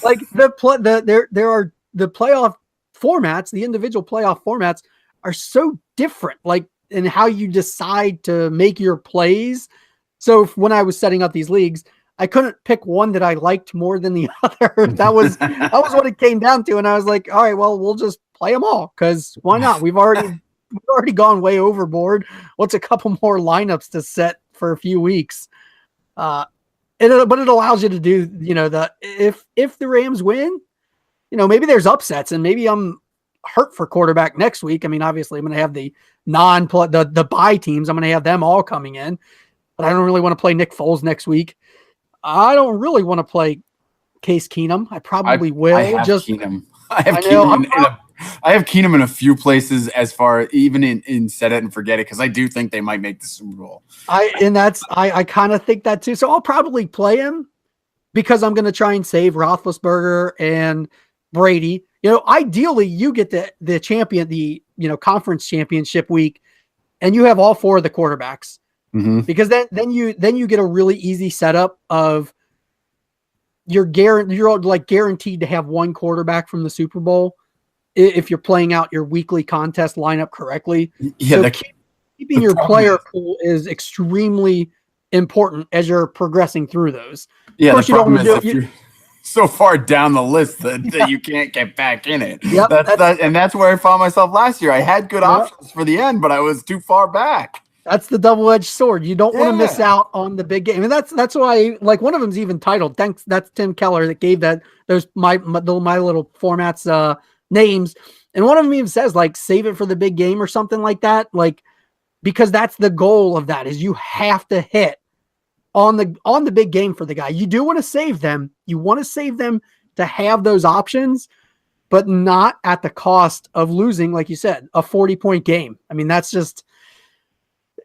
like there are the playoff formats, the individual playoff formats are so different, like in how you decide to make your plays. So when I was setting up these leagues, I couldn't pick one that I liked more than the other. That was what it came down to. And I was like, all right, well, we'll just play them all, because why not? We've already gone way overboard. What's a couple more lineups to set for a few weeks? But it allows you to do, if the Rams win, maybe there's upsets, and maybe I'm hurt for quarterback next week. I mean, obviously I'm going to have the the bye teams. I'm going to have them all coming in, but I don't really want to play Nick Foles next week. I don't really want to play Case Keenum. I probably will. I have Keenum. I have Keenum in a few places, as far even in set it and forget it, because I do think they might make the Super Bowl. I kind of think that too. So I'll probably play him because I'm going to try and save Roethlisberger and Brady. Ideally you get the champion, the conference championship week, and you have all four of the quarterbacks. Mm-hmm. Because then you get a really easy setup of you're guaranteed to have one quarterback from the Super Bowl if you're playing out your weekly contest lineup correctly. Yeah, so keeping your player pool is extremely important as you're progressing through those. Yeah, the problem is if you're so far down the list that you can't get back in it. Yep, and that's where I found myself last year. I had good options for the end, but I was too far back. That's the double-edged sword. You don't want to miss out on the big game. And that's why, like, one of them's even titled, that's Tim Keller that gave those my little formats names. And one of them even says, like, save it for the big game or something like that. Like, because that's the goal of that, is you have to hit on the big game for the guy. You do want to save them. You want to save them to have those options, but not at the cost of losing, like you said, a 40-point game. I mean, that's just...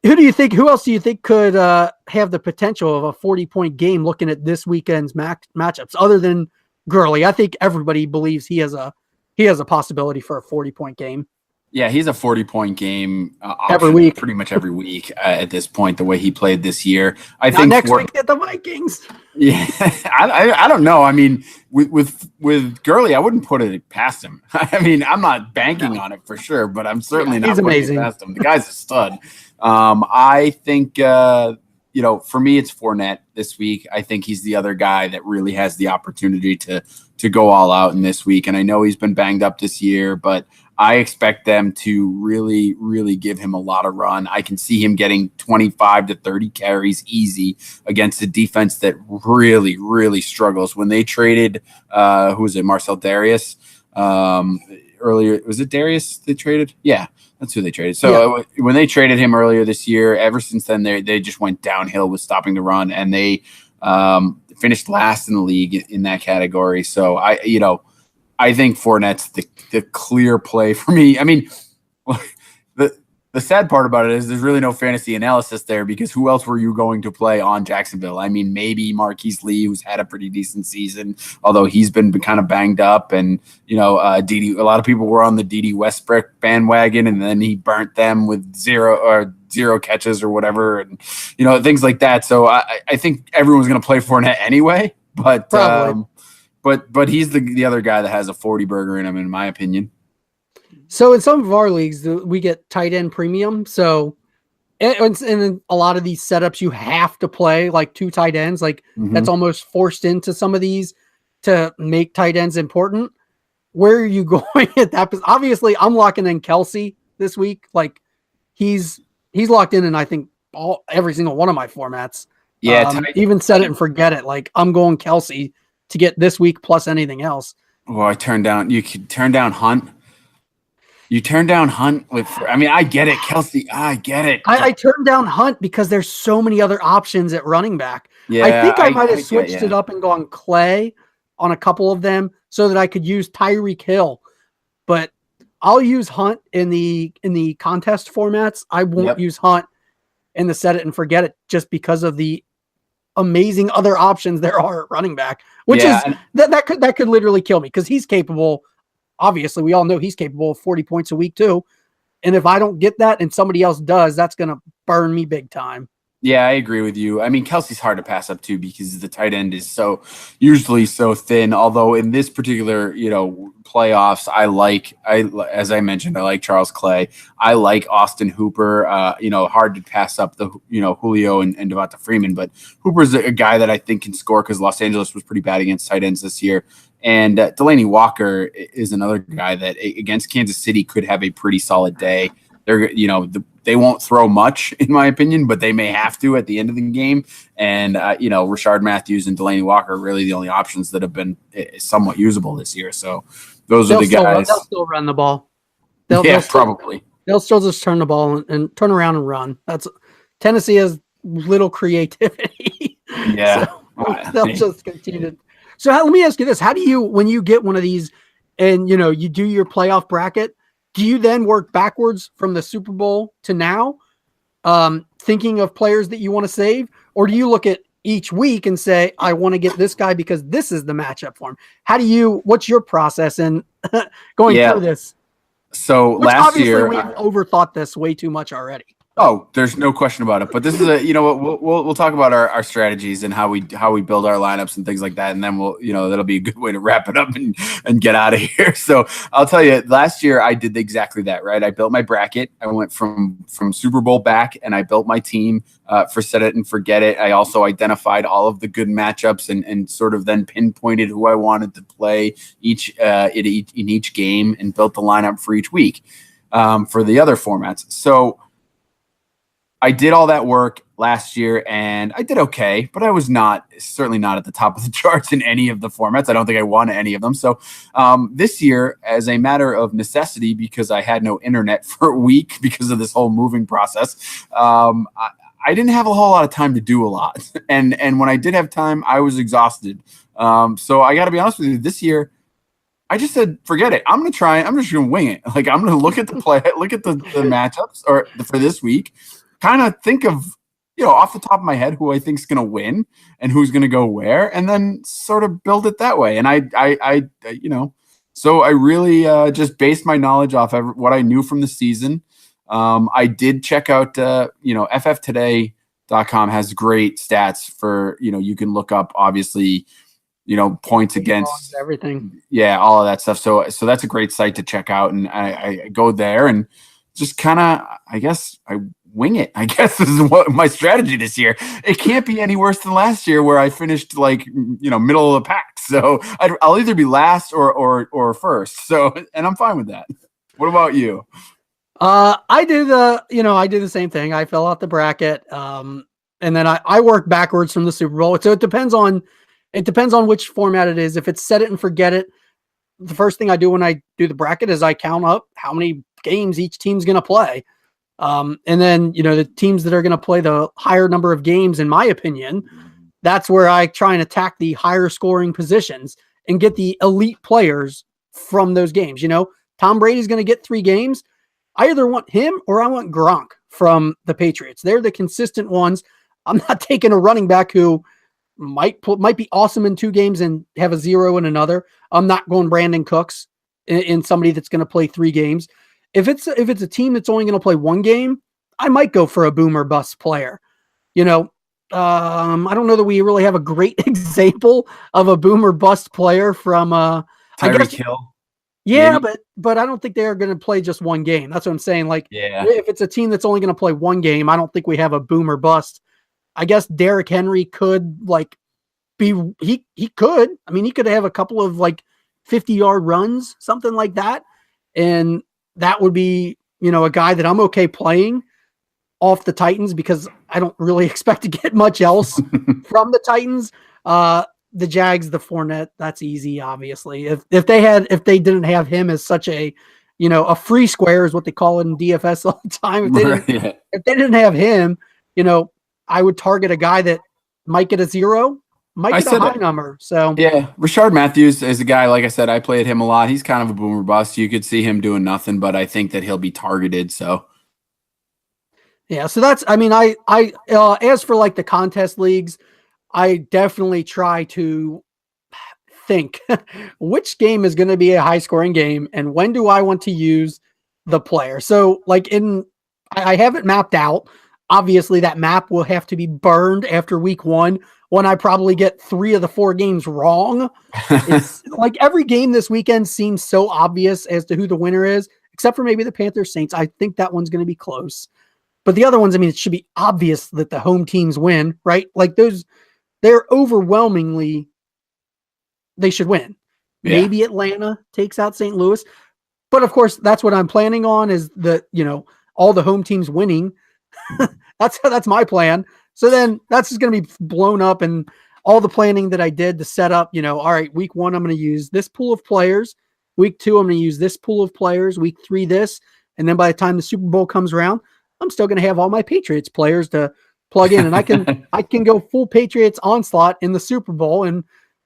Who else do you think could have the potential of a 40-point game looking at this weekend's matchups other than Gurley? I think everybody believes he has a possibility for a 40-point game. Yeah, he's a 40-point game every week, pretty much every week at this point. The way he played this year, I think next week at the Vikings. Yeah, I don't know. I mean, with Gurley, I wouldn't put it past him. I mean, I'm not banking on it for sure, but I'm certainly not putting it past him. The guy's a stud. I think for me, it's Fournette this week. I think he's the other guy that really has the opportunity to go all out in this week. And I know he's been banged up this year, but I expect them to really, really give him a lot of run. I can see him getting 25 to 30 carries easy against a defense that really, really struggles. When they traded, who was it, Marcel Darius earlier? Was it Darius they traded? Yeah, that's who they traded. So when they traded him earlier this year, ever since then, they just went downhill with stopping the run, and they finished last in the league in that category. So I think Fournette's the clear play for me. I mean, the sad part about it is there's really no fantasy analysis there, because who else were you going to play on Jacksonville? I mean, maybe Marquise Lee, who's had a pretty decent season, although he's been kind of banged up. And, a lot of people were on the D.D. Westbrook bandwagon, and then he burnt them with zero catches or whatever, and, things like that. So I think everyone's going to play Fournette anyway, but But he's the other guy that has a 40 burger in him, in my opinion. So in some of our leagues, we get tight end premium. So and in a lot of these setups, you have to play like two tight ends. Like that's almost forced into some of these to make tight ends important. Where are you going at that? Because obviously I'm locking in Kelsey this week. Like he's locked in I think every single one of my formats. Yeah. Even set it and forget it. Like I'm going Kelsey to get this week plus anything else. Well, you could turn down Hunt. You turn down Hunt I get it, Kelsey. I get it. I turned down Hunt because there's so many other options at running back. Yeah, I think I might have switched it up and gone Clay on a couple of them so that I could use Tyreek Hill. But I'll use Hunt in the contest formats. I won't use Hunt in the set it and forget it just because of the amazing other options there are at running back, which is that could literally kill me, because he's capable. Obviously, we all know he's capable of 40 points a week too. And if I don't get that and somebody else does, that's going to burn me big time. Yeah, I agree with you. I mean, Kelsey's hard to pass up too because the tight end is usually so thin. Although in this particular, playoffs, as I mentioned, I like Charles Clay. I like Austin Hooper. Hard to pass up the Julio and Devonta Freeman, but Hooper's a guy that I think can score because Los Angeles was pretty bad against tight ends this year. And Delaney Walker is another guy that against Kansas City could have a pretty solid day. They won't throw much, in my opinion, but they may have to at the end of the game. And, Rashard Matthews and Delaney Walker are really the only options that have been somewhat usable this year. So those are the guys. They'll still run the ball. Probably. They'll still just turn the ball and turn around and run. Tennessee has little creativity. Yeah. So they'll just continue to. So let me ask you this. How do you, when you get one of these and, you do your playoff bracket, do you then work backwards from the Super Bowl to now, thinking of players that you want to save? Or do you look at each week and say, I want to get this guy because this is the matchup for him? What's your process in going through this? So last year, we've overthought this way too much already. Oh, there's no question about it. But this is we'll talk about our strategies and how we build our lineups and things like that, and then that'll be a good way to wrap it up and get out of here. So I'll tell you, last year I did exactly that. Right, I built my bracket. I went from Super Bowl back, and I built my team for set it and forget it. I also identified all of the good matchups and sort of then pinpointed who I wanted to play in each game and built the lineup for each week for the other formats. So I did all that work last year and I did okay, but I was certainly not at the top of the charts in any of the formats. I don't think I won any of them. So this year, as a matter of necessity, because I had no internet for a week because of this whole moving process, I didn't have a whole lot of time to do a lot. And when I did have time, I was exhausted. So I got to be honest with you, this year, I just said, forget it. I'm just going to wing it. Like, I'm going to look at the matchups for this week, kind of think of, off the top of my head, who I think is going to win and who's going to go where, and then sort of build it that way. And so I really just based my knowledge off what I knew from the season. I did check out, fftoday.com has great stats for, you can look up, obviously, points against everything. Yeah, all of that stuff. So that's a great site to check out. And I go there and just kind of, I guess I wing it. I guess this is what my strategy this year. It can't be any worse than last year where I finished middle of the pack. So I'll either be last or first. So, and I'm fine with that. What about you? I do the same thing. I fill out the bracket. And then I work backwards from the Super Bowl. So it depends on which format it is. If it's set it and forget it, the first thing I do when I do the bracket is I count up how many games each team's going to play. And then, the teams that are going to play the higher number of games, in my opinion, that's where I try and attack the higher scoring positions and get the elite players from those games. Tom Brady's going to get 3 games. I either want him or I want Gronk from the Patriots. They're the consistent ones. I'm not taking a running back who might be awesome in 2 games and have a 0 in another. I'm not going Brandon Cooks in somebody that's going to play 3 games. If it's a team that's only going to play 1 game, I might go for a boom or bust player. I don't know that we really have a great example of a boom or bust player from Tyreek Hill. Yeah, maybe. but I don't think they're going to play just 1 game. That's what I'm saying. Like, if it's a team that's only going to play 1 game, I don't think we have a boom or bust. I guess Derrick Henry could he could. I mean, he could have a couple of 50-yard runs, something like that. And that would be, a guy that I'm okay playing off the Titans because I don't really expect to get much else from the Titans. The Jags, the Fournette, that's easy, obviously. If they didn't have him as such a free square is what they call it in DFS all the time. If they didn't have him, I would target a guy that might get a 0, might get a high number. So yeah, Rashard Matthews is a guy, like I said, I played him a lot. He's kind of a boomer bust. You could see him doing nothing, but I think that he'll be targeted. So yeah, so that's, I as for the contest leagues, I definitely try to think which game is going to be a high scoring game and when do I want to use the player. So like I have it mapped out. Obviously that map will have to be burned after week 1 when I probably get 3 of the 4 games wrong. It's like every game this weekend seems so obvious as to who the winner is, except for maybe the Panthers Saints. I think that one's going to be close. But the other ones, I mean, it should be obvious that the home teams win, right? Like they're overwhelmingly, they should win. Yeah. Maybe Atlanta takes out St. Louis. But of course, that's what I'm planning on is that, all the home teams winning. That's my plan. So then that's just going to be blown up, and all the planning that I did to set up, all right, week 1, I'm going to use this pool of players. Week 2, I'm going to use this pool of players. Week 3, this. And then by the time the Super Bowl comes around, I'm still going to have all my Patriots players to plug in, and I can go full Patriots onslaught in the Super Bowl. And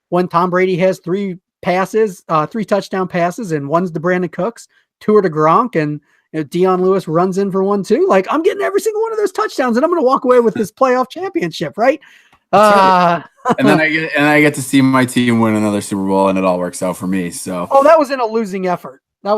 when Tom Brady has 3 touchdown passes, and one's to Brandon Cooks, 2 are to Gronk, and Deion Lewis runs in for 1 too. Like, I'm getting every single one of those touchdowns, and I'm going to walk away with this playoff championship, right? Right. And then I get to see my team win another Super Bowl, and it all works out for me. So, that was in a losing effort. That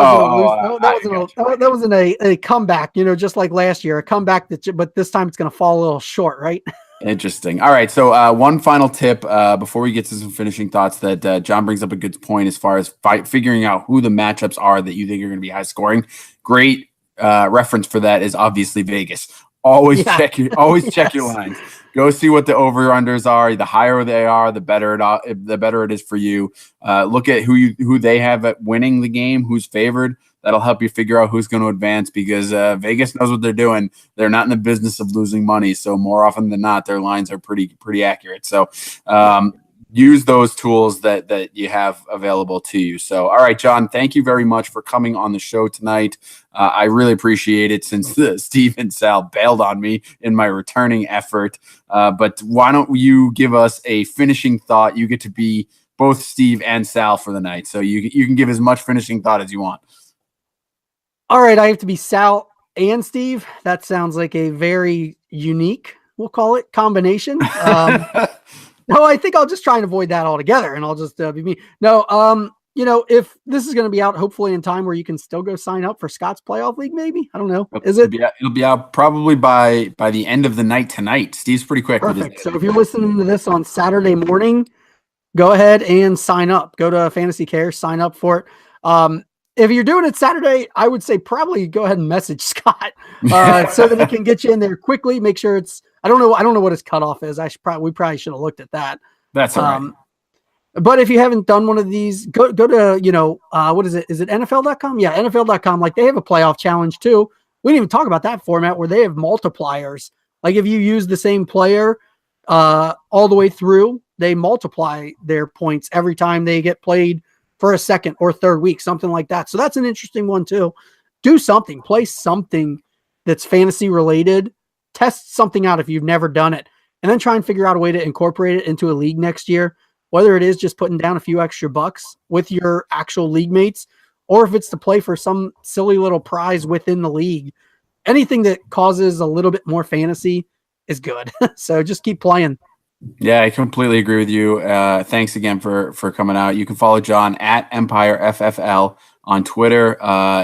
wasn't a comeback, just like last year, a comeback but this time it's going to fall a little short, right? Interesting. All right. So one final tip before we get to some finishing thoughts that John brings up a good point as far as figuring out who the matchups are that you think are going to be high scoring. Great reference for that is obviously Vegas. Always check your lines. Go see what the over-unders are. The higher they are, the better it is for you. Look at who they have at winning the game, who's favored. That'll help you figure out who's going to advance because Vegas knows what they're doing. They're not in the business of losing money. So more often than not, their lines are pretty accurate. So use those tools that you have available to you. So, all right, John, thank you very much for coming on the show tonight. I really appreciate it since Steve and Sal bailed on me in my returning effort. But why don't you give us a finishing thought? You get to be both Steve and Sal for the night. So you can give as much finishing thought as you want. All right, I have to be Sal and Steve. That sounds like a very unique, we'll call it, combination. No, I think I'll just try and avoid that altogether, and I'll just be me. No, if this is going to be out, hopefully in time where you can still go sign up for Scott's Playoff League, maybe. I don't know. Is it? It'll be out probably by the end of the night tonight. Steve's pretty quick. Perfect. So if you're listening to this on Saturday morning, go ahead and sign up. Go to Fantasy Care, sign up for it. If you're doing it Saturday, I would say probably go ahead and message Scott so that he can get you in there quickly. Make sure it's. I don't know what his cutoff is. We probably should have looked at that. That's all right. But if you haven't done one of these, go to what is it? Is it NFL.com? Yeah, NFL.com. Like they have a playoff challenge too. We didn't even talk about that format where they have multipliers. Like if you use the same player all the way through, they multiply their points every time they get played for a second or third week, something like that. So that's an interesting one too. Do something, play something that's fantasy related, test something out if you've never done it, and then try and figure out a way to incorporate it into a league next year, whether it is just putting down a few extra bucks with your actual league mates, or if it's to play for some silly little prize within the league. Anything that causes a little bit more fantasy is good. So just keep playing. Yeah, I completely agree with you. Thanks again for coming out. You can follow John at Empire FFL on Twitter.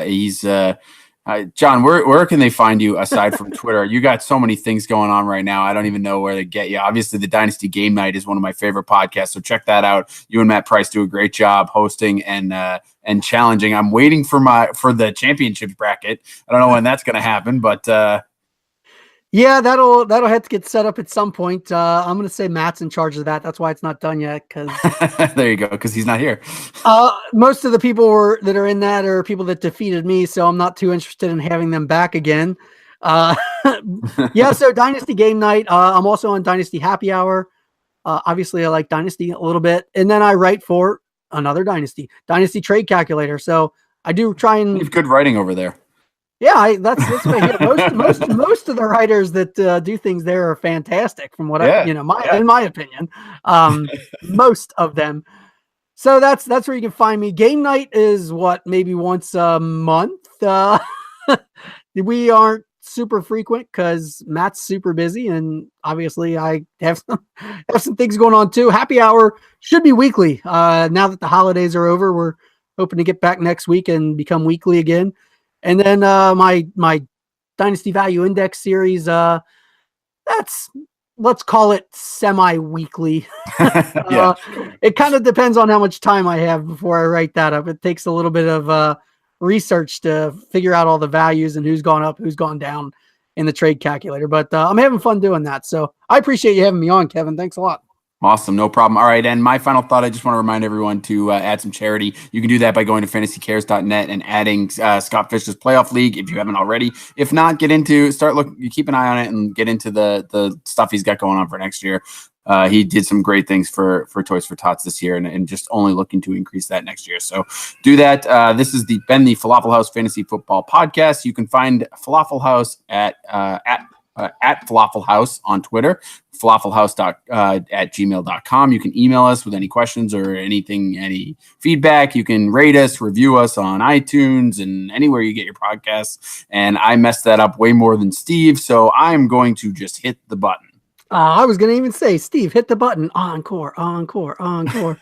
He's John. Where can they find you aside from Twitter? You got so many things going on right now. I don't even know where to get you. Obviously, the Dynasty Game Night is one of my favorite podcasts, so check that out. You and Matt Price do a great job hosting and challenging. I'm waiting for the championship bracket. I don't know when that's going to happen, but. Yeah, that'll have to get set up at some point. I'm going to say Matt's in charge of that. That's why it's not done yet. Because there you go. Because he's not here. Most of the people that are in that are people that defeated me, so I'm not too interested in having them back again. Yeah. So Dynasty Game Night. I'm also on Dynasty Happy Hour. Obviously, I like Dynasty a little bit, and then I write for another Dynasty Trade Calculator. So I do try and. You have good writing over there. Yeah, that's what I hear. Most of the writers that do things there are fantastic, from what in my opinion. Most of them. So that's where you can find me. Game night is maybe once a month. We aren't super frequent because Matt's super busy, and obviously I have some things going on too. Happy hour should be weekly. Now that the holidays are over, we're hoping to get back next week and become weekly again. And then my Dynasty Value Index series, that's, let's call it semi-weekly. Yeah. It kind of depends on how much time I have before I write that up. It takes a little bit of research to figure out all the values and who's gone up, who's gone down in the trade calculator. But I'm having fun doing that. So I appreciate you having me on, Kevin. Thanks a lot. Awesome. No problem. All right. And my final thought, I just want to remind everyone to add some charity. You can do that by going to fantasycares.net and adding Scott Fish's playoff league if you haven't already. If not, you keep an eye on it and get into the stuff he's got going on for next year. He did some great things for Toys for Tots this year and just only looking to increase that next year. So do that. This has been the Falafel House Fantasy Football Podcast. You can find Falafel House at Falafel House on Twitter, falafelhouse at gmail.com. You can email us with any questions or any feedback. You can rate us, review us on iTunes and anywhere you get your podcasts. And I messed that up way more than Steve, so I'm going to just hit the button. I was going to even say, Steve, hit the button. Encore, encore, encore.